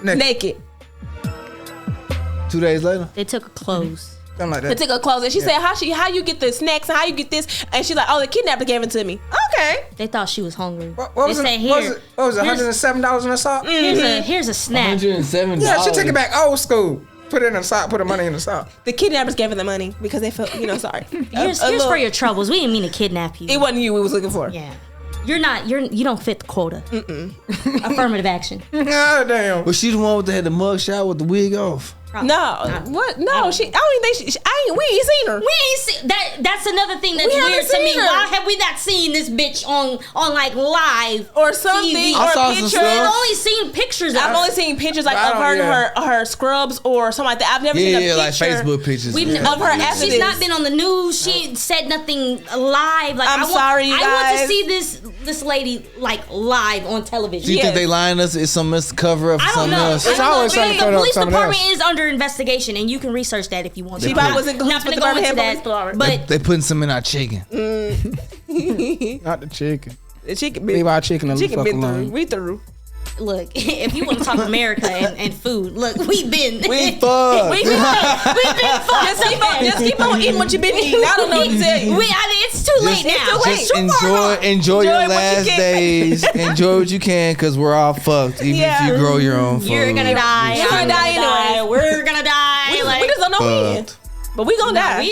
naked. 2 days later. They took her clothes. Something like To that. take her clothes, and she said, "How you get the snacks and how you get this?" And she's like, "Oh, the kidnapper gave it to me." Okay. They thought she was hungry. What they was said, it? here. What was it? here's- $107 in a sock? Here's a snack. $107. Yeah, she took it back old school. Put it in a sock. Put the money in the sock. The kidnappers gave her the money because they felt, sorry. Here's for your troubles. We didn't mean to kidnap you. It wasn't you we was looking for. Yeah. You don't fit the quota. Affirmative action. God damn. Was she the one with had the mug shot with the wig off? No, what? No, she. I don't even think she. We ain't seen her. We ain't see that's another thing that's We haven't weird to me. seen her. Why have we not seen this bitch on like live Or something, TV? I or saw a some picture. stuff. I've only seen pictures of I've her. only seen pictures like I of don't- her yeah. and her scrubs or something like that. I've never seen a Yeah, like picture. Facebook pictures. We've Yeah. of her after She's this. not been on the news. She ain't said nothing live. Like I'm sorry, you I want guys. to see this lady like live on television. Do you Yes. think they lying us? Is some cover up for I don't something know. else? I It's don't know. always something The covered up police something department else. is under investigation, and you can research that if you want. She to. probably was in Not cahoots with gonna the go into Birmingham Police that. Department. But They putting some in our chicken. Not the chicken. The chicken Leave our chicken the the chicken fuck been through. alone. We through. look, if you want to talk America and food, look, we've been fucked. we've been fucked. Just keep on eating what you've been eating. I don't know what to tell you. It's too late now. Just enjoy your last days. Enjoy what you can, because we're all fucked. Even if you grow your own food. You're gonna die. You're gonna die anyway. We're gonna die. We just don't know when. But we gonna die.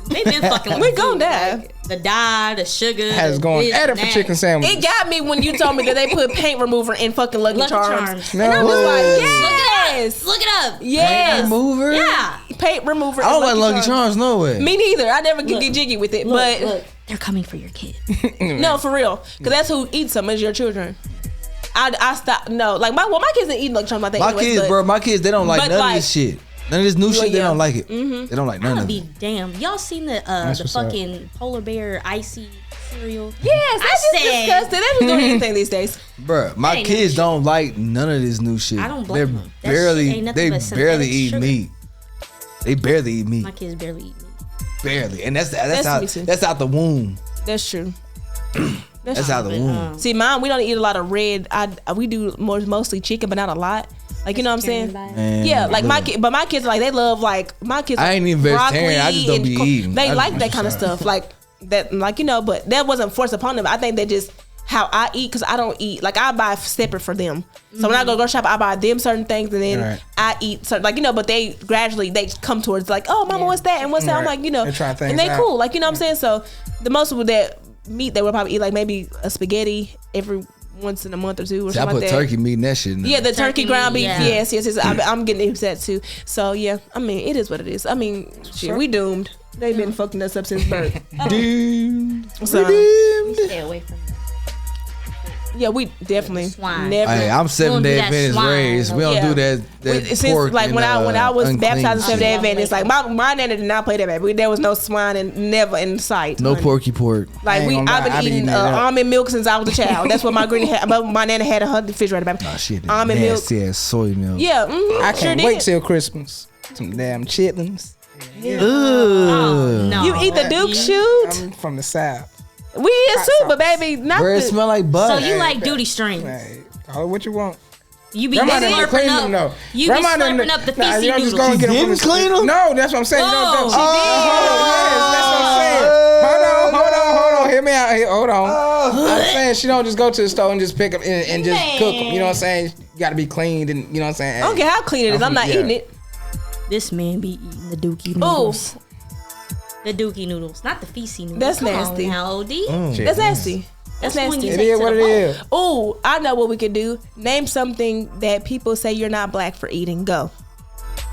They've been fucking. We gonna die. Like, the dye, the sugar. Has gone at it for chicken sandwiches. It got me when you told me that they put paint remover in fucking Lucky Charms. No. And I was like, yes. Look it up. Yes. Paint remover? Yeah. Paint remover. I don't like Lucky Charms, no way. Me neither. I never get jiggy with it. But they're coming for your kid. No, for real. Because that's who eats them, is your children. I stopped. No, like my kids didn't eat Lucky Charms. I think My kids, they don't like none of this shit. None of this new shit, they don't like it. Mm-hmm. They don't like none of it. Damn. Y'all seen the fucking polar bear icy cereal? Yes, that's just disgusting. They just don't eat anything these days. Bruh, my kids don't like none of this new shit. I don't blame them. They barely eat meat. They barely eat meat. My kids barely eat meat. Barely. And that's out the womb. That's true. That's out the womb. See, mine, we don't eat a lot of red. We do mostly chicken, but not a lot. Like, you know what I'm saying? Man, yeah, like my kids, like, they love, like, my kids. I ain't even vegetarian. I just don't be eating. They like that kind of stuff, like that, like, you know. But that wasn't forced upon them. I think that just how I eat, because I don't eat, like, I buy separate for them. So when I go shop, I buy them certain things, and then I eat certain, like, you know. But they gradually come towards like, oh, mama, what's that and what's that? I'm like, you know, and they cool, like, you know what I'm saying. So the most of that meat they would probably eat, like, maybe a spaghetti every once in a month or two or something like that. I put turkey meat in that shit. Yeah, the turkey ground beef. Yes. I'm getting into that too. So yeah, I mean, it is what it is. I mean, shit, we doomed. They've been fucking us up since birth. Doomed. So, Stay away from that. Yeah, we definitely Swine. never. Hey, I'm 7-day Adventist raised. We don't do that Since, pork. like when I was baptized in 7-day shit. Adventist, like my nana did not play that baby. There was no swine and never in sight. No honey. porky pork. Like I've been eating almond milk since I was a child. That's what my granny had. My nana had in her refrigerator, baby. Nah, shit. Almond milk. Yeah, soy milk. Yeah, I can't wait till Christmas. Some damn chitlins. Oh, no. You eat the Duke shoot? I'm from the South. We is too, but baby, not Where it the. smell like butter. So you like duty strings? Hey, call it what you want. You be Grandma didn't slurping clean up. them, though. You be slurping up the Nah, you feces don't just noodles. go and get them from didn't clean them? No, that's what I'm saying. Oh, Yes, that's what I'm saying. Hold on. Hear me out here. Hold on. I'm saying she don't just go to the store and just pick them and just cook them. You know what I'm saying? You got to be cleaned and you know what I'm saying? I don't care how clean it is. I'm not eating it. This man be eating the dookie noodles. The dookie noodles, not the feces noodles. That's Come nasty. On now, OD. That's nasty. That's when nasty. you It take is to what the it bowl. is. Oh, I know what we could do. Name something that people say you're not black for eating. Go.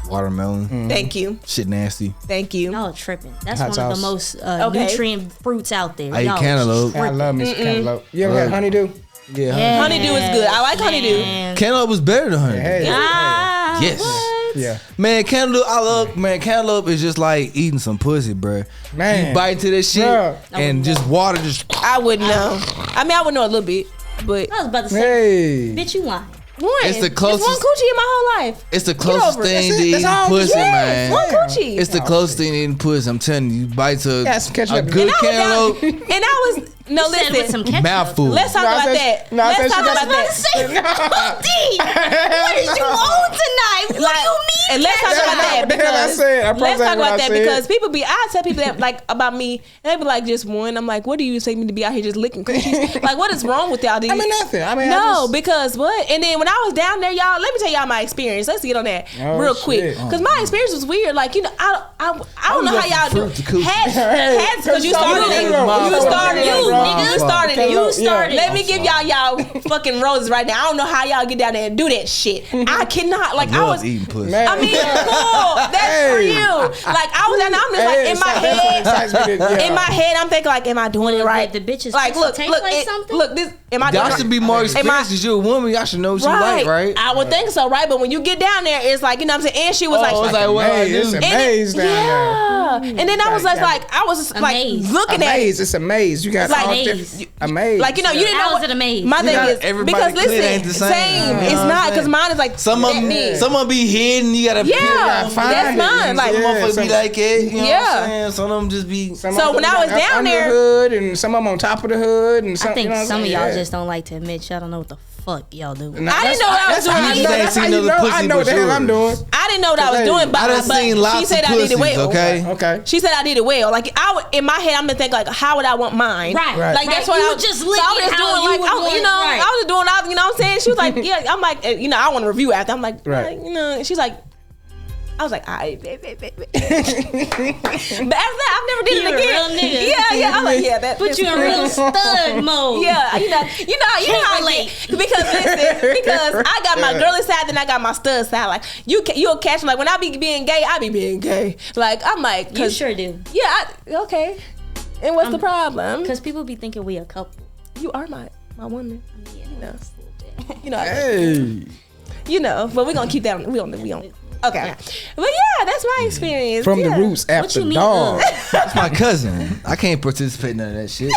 Watermelon. Thank you. Shit nasty. Thank you. Y'all tripping. That's Hot one sauce. of the most Okay. nutrient fruits out there. I eat Y'all cantaloupe. I love me some cantaloupe. You ever had honeydew? Yeah. Honeydew is good. I like honeydew. Man. Cantaloupe was better than honey. Hey. Ah, Yes. what? Yeah. Man, cantaloupe is just like eating some pussy, bruh. Man. You bite into that shit Bruh. and just water just. I wouldn't know. I mean, I would know a little bit, but I was about to say, Hey. bitch, you lying. one. It's the closest- It's one coochie in my whole life. It's the closest over it. thing That's to it. eating That's all- pussy, Yes, man. one coochie. It's the closest thing to eating pussy. I'm telling you, you bite to Yeah, some ketchup. a good And I was cantaloupe. down- and I was no You said with some listen. ketchup. Mouthful. Let's talk No, I about said- that. no, I Let's said talk she about got that. What is you on tonight? What do you mean? And let's talk about that What the hell I because said? I promise let's I talk ain't what about I that said. because people be. I tell people that like about me, and they be like, just one. I'm like, what do you say me to be out here just licking coochies? Like, what is wrong with y'all? I mean, nothing. I mean, No, because what? And then when I was down there, y'all, let me tell y'all my experience. Let's get on that Oh, real quick. shit. Because my experience was weird. Like, you know, I don't know how y'all do fruit to coochie. hats because you started it. You started it. You started it. You started. Let me give y'all fucking roses right now. I don't know how y'all get down there and do that shit. I cannot. Like, I Love was. eating pussy. Man. I mean, cool. That's for Hey. you. Like, I was down there. I'm just like, in my head. In my head, I'm thinking like, am I doing it right? The bitches Like, look, taste look, like something? look. This am I doing Y'all it should be more experienced because you're a woman. Y'all should know what you like, right? I would think so, right? But when you get down there, it's like, you know what I'm saying? And she was like, it's like, well, I It's do. a maze down there. yeah. And then I was just like, I was just like maze. looking A at it. maze. It's a maze. You got Like, maze. A maze. Like, you know, you didn't know How is what it a maze? my thing is, everybody because clit listen, ain't the same. same. You It's know what not I'm because saying? mine is like Some of them be hidden. You gotta yeah, find that's it. mine. Like, some motherfuckers be like it. You know Yeah. what I'm saying? Some of them just be. Some So of when them I was got down under there- the hood, and some of them on top of the hood, and some. I think you know what I'm some of saying? y'all Yeah. just don't like to admit y'all don't know what the fuck y'all do. Nah, I didn't know what I was that's how doing. you know- You That's how ain't you seen know. no I pussy know what the but hell I'm doing. I didn't know what I was Hey, doing, but I done seen lots she said of I did it pussies. well. Okay. Okay. She said I did it well. Like I would, in my head, I'm gonna think like, how would I want mine? Right. Like that's what You I would was just so lick I was it just how doing you like would I was, want you it, know, right. I was just doing all, you know what I'm saying? She was like, yeah. I'm like, you know, I want to review after. I'm like, Right. you know, and she's like, I was like, all right, babe. But after that, I've never did You it a again. real nigga. Yeah. I'm like, yeah, that Put you in real stud mode. Yeah, you know how I relate. get, because I got my girly side, then I got my stud side. Like you'll catch me. Like when I be being gay, I be being gay. Like I'm like, You sure do. yeah, okay. And what's the problem? Because people be thinking we a couple. You are my woman. Yeah, You know, Hey. you know. But we're gonna keep that. We on. Okay. But yeah, that's my experience. From yeah. the roots What after you mean? dawn. That's my cousin. I can't participate in none of that shit.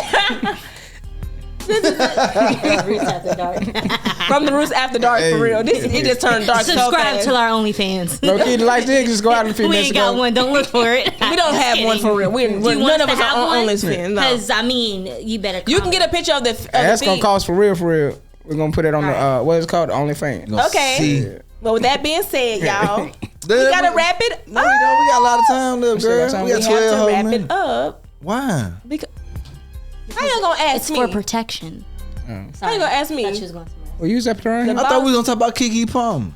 From the roots after dark, for real. It just turned dark. so Subscribe fast. to our OnlyFans. No kid like this. Just go out in a few We minutes ain't got ago. one. Don't look for it. We don't have one for real. We're none of us are on OnlyFans. No. Because I mean, you better. You can get a picture of the. That's the gonna feed. cost for real, for real. We're gonna put it on the what is it called? OnlyFans. Gonna Okay. see. Well, with that being said, y'all, we gotta wrap it up. No, we don't. We got a lot of time left, still girl. got time. We got We have 12 to whole wrap minutes. it up. Why? Because how you gonna ask It's me? for protection. How you gonna ask me? I thought you was going somewhere. Well, use that around here. I thought we was gonna talk about Kiki Palmer.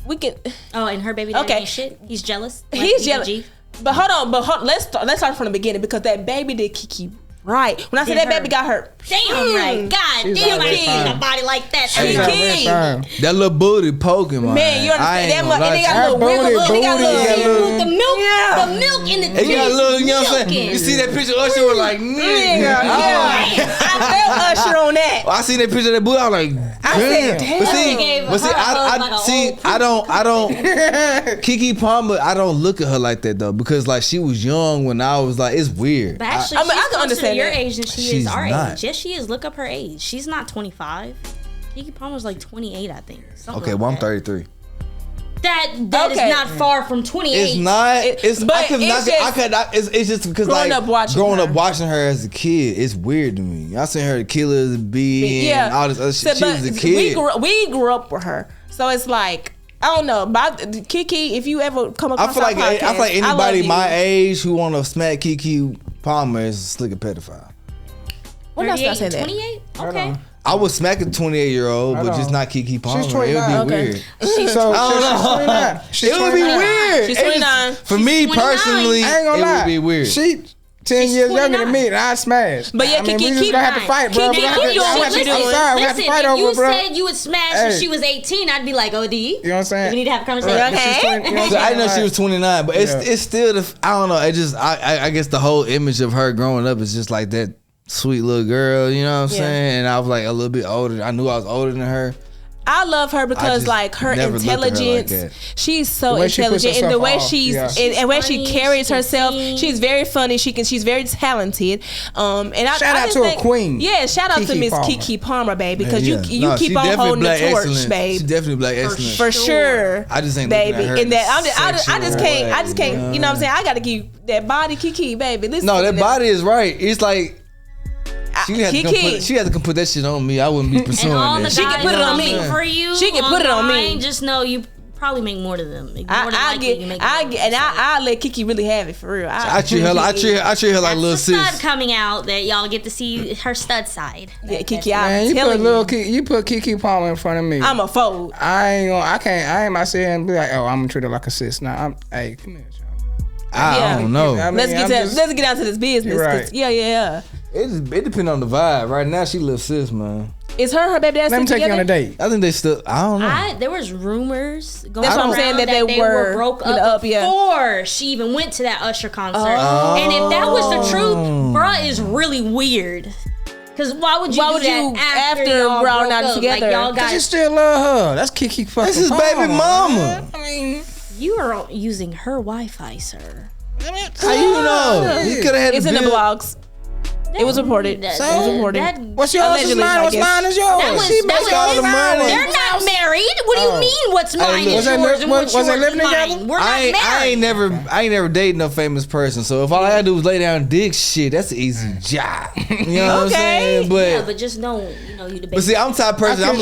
We can. Oh, and her baby daddy Okay. ain't shit. He's jealous. Like He's BBG. jealous. But hold on. Let's start from the beginning because that baby did Kiki right. When I said Did that her. baby got hurt. Damn right. God She's damn, I already ain't seen fine. a body like that. She's ever. Kiki. That little booty poking, man. Man, you I ain't understand that gonna much? lie And they to got you. a little wiggle. Booty, They got a booty, little. yeah, look. With the milk, Yeah. the milk in the And you got a little, you know what I'm saying? milking. You see that picture of Usher was like, nigga. Yeah. I felt Usher on that. I seen that picture of that booty, I was like, said, damn. But see, Gave but see, her a hug like a see, old I don't. Kiki Palmer, I don't look at her like that though, because like she was young when I was like, it's weird. But actually, I mean, I she's can closer understand to your that. age than she is She's our not. age. Yes, she is. Look up her age. She's not 25. Kiki Palmer's like 28, I think. Something Okay, like well I'm that. 33. That Okay. is not far from 28. It's not. It's. but I could it's not. I just- could. It's just because Growing like up watching growing her. up watching her as a kid, it's weird to me. I seen her kill as a bee Yeah. and all this other shit. So, She but was a kid. We grew up with her, so it's like I don't know. But Kiki, if you ever come across I feel like our podcast, I feel like love anybody you. my age who want to smack Kiki Palmer is a slicker pedophile. When did I 38, start saying that? 28? Hold Okay. on. I would smack a 28-year-old, but Hold just on. not Kiki Palmer. It would 29. be Okay. weird. She's So I don't she's know. 29. She's It would be 29. weird. She's It just- 29. For me 29. personally, I ain't gonna it lie. would be weird. She 10 She's years younger 29. than me, and I smashed. But yeah, I mean, Kiki, we just keep gonna have to mine. fight, bro. Kiki, We gonna keep have to- doing I'm what gonna you have to- doing. I'm sorry, we have to Listen, fight if over, you bro. said you would smash Hey. when she was 18, I'd be like, OD. You know what I'm saying? We need to have a conversation. Right. But she's Okay. 20, you know what So I'm I didn't know she saying? was 29, but it's Yeah. it's still the I don't know. It just I guess the whole image of her growing up is just like that sweet little girl. You know what I'm Yeah. saying? And I was like a little bit older. I knew I was older than her. I love her because just like her never looked at her like intelligence, that. she's so The way she puts intelligent, and the way herself off, she's yeah. and way she funny, carries she can herself. sing. She's very funny. She's very talented. And Shout I out just to a think, queen, Yeah, shout out to Kiki Miss Palmer. Kiki Palmer, baby, because Yeah. you No, keep she on definitely holding the black torch, excellence. babe. She definitely black excellence. For sure. I just ain't baby. looking at her And that I just sexual can't. way, I just can't. you You know what I'm saying? I got to keep that body, Kiki, baby. Listen No, to that body is right. It's like she had to come Kiki. put, she had to come put that shit on me. I wouldn't be pursuing And all the that. guys She can put it on coming me. for you. She can put it on me. online, Just know you probably make more than them. More than I likely, get, you make I more. get, and I let Kiki really have it for real. I treat her like I treat her like little That's the stud sis. coming out that y'all get to see her stud side. Yeah, Kiki, Man, I'm you put telling little you, Kiki, you put Kiki Palmer in front of me. I'm a fold. I ain't about to sit here and be like, oh, I'm gonna treat her like a sis. Nah, hey, come here, y'all. Yeah. I don't know. I mean, Let's I'm get just- let's get down to this business. You're 'cause- right. Yeah. It depends on the vibe. Right now, she little sis, man. Is her baby dad Let me still take you on together? a date. I think they still. I don't know. There was rumors going That's what I'm around saying, that they were broke in the up up, yeah. before she even went to that Usher concert. Oh. And if that was the truth, bruh is really weird. Cause why would you Why do would that you after after y'all y'all broke not up? together? Like y'all Cause you got, still love her. That's Kiki fucking That's his Palmer, baby mama. man. I mean, you are using her Wi-Fi, sir. How you know? You could have had It's in the blogs. It was reported. It was reported. What's yours? Allegedly, Mine? I What's guess. mine is yours. She makes all the money. They're not married. What do you mean? What's mine look. is yours and what's Was they yours living is together? mine? We're not married. I ain't never dated no famous person. So if all I gotta do is lay down dick, shit, that's an easy job. You know what I'm saying? Yeah, but just know, you the baby. But see, I'm the type of person. I'm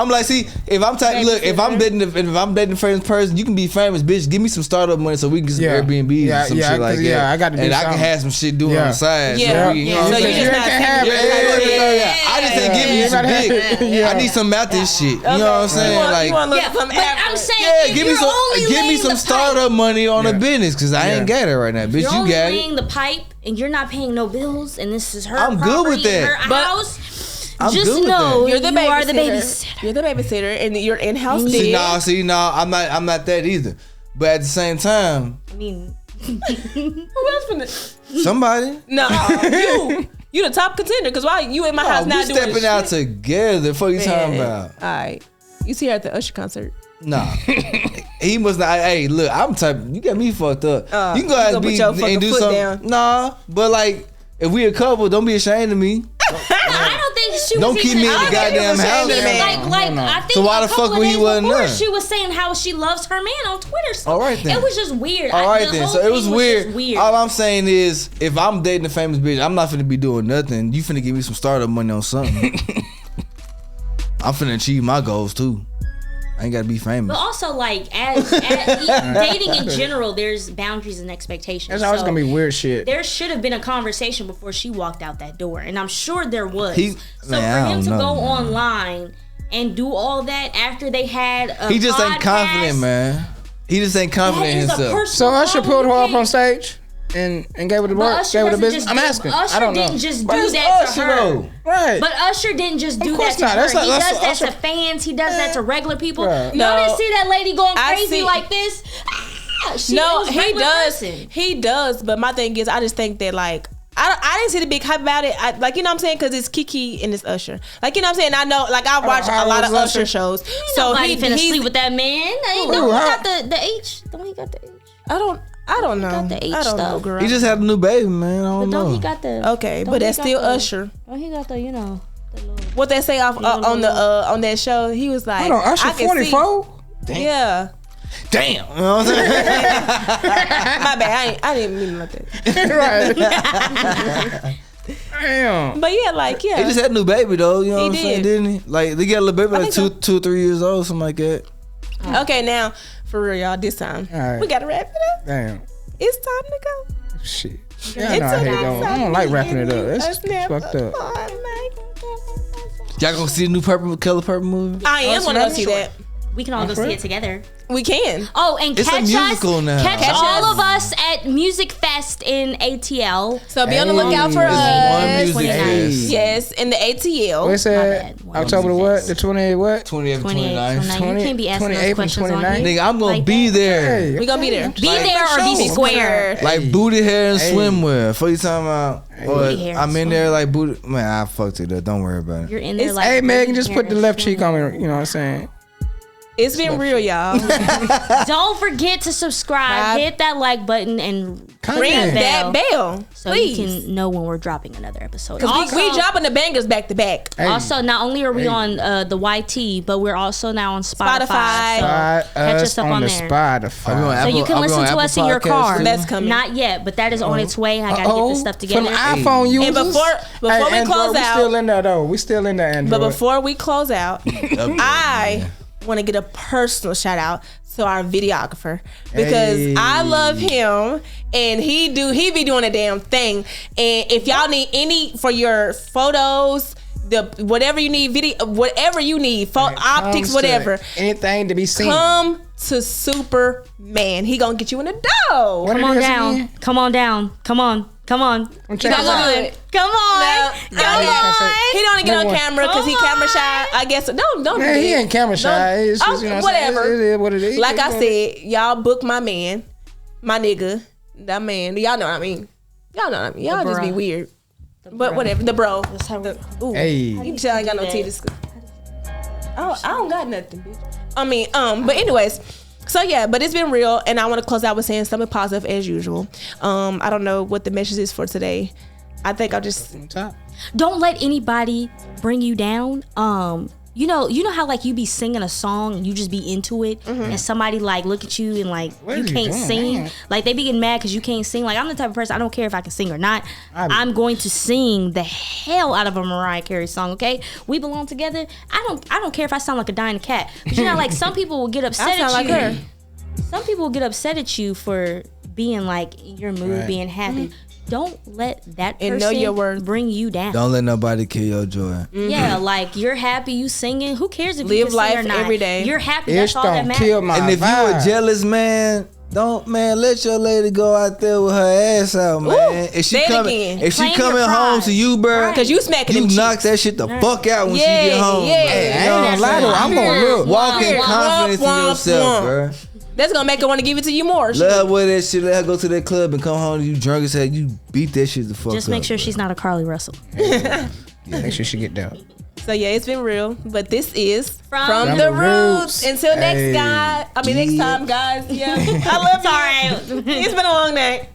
like, see, if I'm type, look, if I'm dating a famous person, you can be famous, bitch. Give me some startup money so we can get some Airbnbs and some shit like that. Yeah, I got to do and something. I can have some shit doing on the side. Yeah. So, you know what So I'm you saying? just not have it. I just ain't giving you some dick. I need something out this shit. You know what I'm saying? You want to look yeah, for some but I'm average. saying, give me some startup money on a business because I ain't got it right now, bitch. You're You only got laying it. the pipe, and you're not paying no bills, and this is her. I'm good with property, that. Her But house. I'm Just good with know that. You're the you are the babysitter. babysitter. You're the babysitter, and you're in-house See, did. no, I'm not that either. But at the same time, I mean, Who else finna? somebody. No, you the top contender. Because why you in my house We not doing stepping shit? out together. What you talking about? All right, you see her at the Usher concert. Nah, he must not. Hey, look, I'm type. You got me fucked up. You can go ahead and put be your fucking and do foot something. down. Nah, but like, if we a couple, don't be ashamed of me. I don't think she was Don't keep even me in the out goddamn there. house. I think So why a the couple fuck of he days wasn't before, there? she was saying how she loves her man on Twitter. So All right then. It was just weird. All right The then. whole So it thing was just weird. weird. All I'm saying is, if I'm dating a famous bitch, I'm not finna be doing nothing. You finna give me some startup money on something. I'm finna achieve my goals too. I ain't gotta be famous. But also, like, as dating in general, there's boundaries and expectations. That's always So gonna be weird shit. There should have been a conversation before she walked out that door, and I'm sure there was. So Man, I for him don't to know, go man. online and do all that after they had a He just ain't podcast, confident, man. He just ain't that confident in is a himself. personal So Usher problem pulled her up with on stage and gave her the But work, Usher gave her the doesn't business. just I'm do- asking. Usher I don't know. didn't just But do it's that Usher, to her. though. Right. But Usher didn't just do that course to not. her. That's not- He that's does that Usher- to fans. He does that to regular people. Right. Y'all No. didn't see that lady going I crazy see- like this? She No, was a he regular does. person. He does. But my thing is, I just think that like. I didn't see the big hype about it. Like, you know what I'm saying? Because it's Kiki and it's Usher. Like, you know what I'm saying? I know, like, I watch how a lot old of is Usher Usher? shows. Ain't So nobody finna he's, sleep with that man. Don't he got the H? Don't he got the H? I don't know. got the H I don't know, stuff. girl. He just had a new baby, man. I But don't don't know. he got the? Okay, don't but he that's got still the- Usher. Don't he got the? You know, the little. What they say off on the on that show, he was like, Hold on, Usher I can 44? see. Yeah. Damn. You know what I'm saying? My bad. I didn't mean like that. Right. Damn. But yeah, like, He yeah. just had a new baby though. You know He what I'm saying? did. Didn't he? Like they got a little baby like think so. 2 or 3 years old, something like that. Okay, now, for real, y'all, this time. All right. We got to wrap it up. Damn. It's time to go. Shit. Yeah, I know I hate going. I don't like wrapping it up. That's fucked up. Y'all gonna see the new Color Purple movie? I am so going to go that's see that. We can all go see it together. We can. Oh, and It's a catch musical us, now. catch Catch all us. of us at Music Fest in ATL. So be on the lookout for It's one us. music 29. fest. Yes, in the ATL. What's that? bad. October the what? The 28th what? 28th, 28, 29th. 29. You can't be asking 28th those and questions on 29th. here. Nigga, I'm gonna Like be that. there. Hey, We gonna be there. Be there or be show. square. Like booty hair and Hey. swimwear. What you talking about? Or Booty hair I'm and in there like booty. Man, I fucked it up. Don't worry about it. You're in there It's- like. Hey, Megan, just hair put the and left cheek swim. on me. You know what I'm saying? It's been real, y'all. Don't forget to subscribe. Hit that like button and Ring Comment. that bell, so please. you can know when we're dropping another episode. Because we dropping the bangers back to back. Hey, Also, not only are we on the YT, but we're also now on Spotify. So catch us up on the there. Spotify. Are we on So you Apple- can are we listen on to Apple us in your Podcasts car. too? That's coming. Not yet, but that is on its way. I gotta get this stuff For together. the iPhone users. And before we Android, close we out, still in there though. We still in there, Android. but before we close out, I want to get a personal shout out to our videographer because Hey. I love him and he be doing a damn thing. And if y'all need any for your photos, whatever you need, whatever you need, optics, Comes to whatever, anything to be seen. come to Superman. He gonna get you in the dough. What Come it on is down. again? Come on down. Come on. Come on. I'm Come checking it out. on. Come on. No, Come on. He don't get on Number one. camera because he Come camera shy. on. I guess don't. Man, he ain't camera shy. It's just, you know what I'm saying? whatever. It is what it is. Like I said, y'all book my man, my nigga, that man. Y'all know what I mean. Y'all know what I mean. Y'all just be bruh. weird. But whatever. The bro. Ooh. Hey. You tell I ain't got no titties. I don't got nothing, bitch. I mean, but anyways. So yeah, but it's been real, and I want to close out with saying something positive as usual. I don't know what the message is for today. I think I'll just Top. Don't let anybody bring you down. You know how like you be singing a song and you just be into it, and somebody like look at you and like What you is he can't doing, sing. man? Like they be getting mad because you can't sing. Like I'm the type of person, I don't care if I can sing or not. I'm going to sing the hell out of a Mariah Carey song. Okay, we belong together. I don't care if I sound like a dying cat. But you know, like some people will get upset I sound at like you. her. Some people will get upset at you for being like in your mood, Right. being happy. Don't let that person And know your worth. bring you down. Don't let nobody kill your joy. Yeah, like you're happy, you singing. Who cares if you Live can life sing or not? every day. You're happy. It That's all that don't matters. kill my And if you vibe. a jealous man, don't let your lady go out there with her ass out, man. If say she it coming, again. if she Claim your coming home pride. to you, bro, Right. Cause you smacking you them knock cheeks. that shit the fuck out when she Yeah, get home. yeah. bro. Hey, I ain't You know gonna lie what to her. I'm I'm saying? gonna look. Walk in Yeah. confidence in Womp, yourself, womp. bro. That's gonna make her want to give it to you more. Let her wear that shit. Let her go to that club and come home to you drunk as hell. You beat that shit the fuck up. Just make sure bro. she's not a Carly Russell. Make sure she get down. So yeah, it's been real. But this is From the the Roots. Roots. Until next Hey. guy. Next Yeah. time, guys. Yeah. I love you. It's been a long night.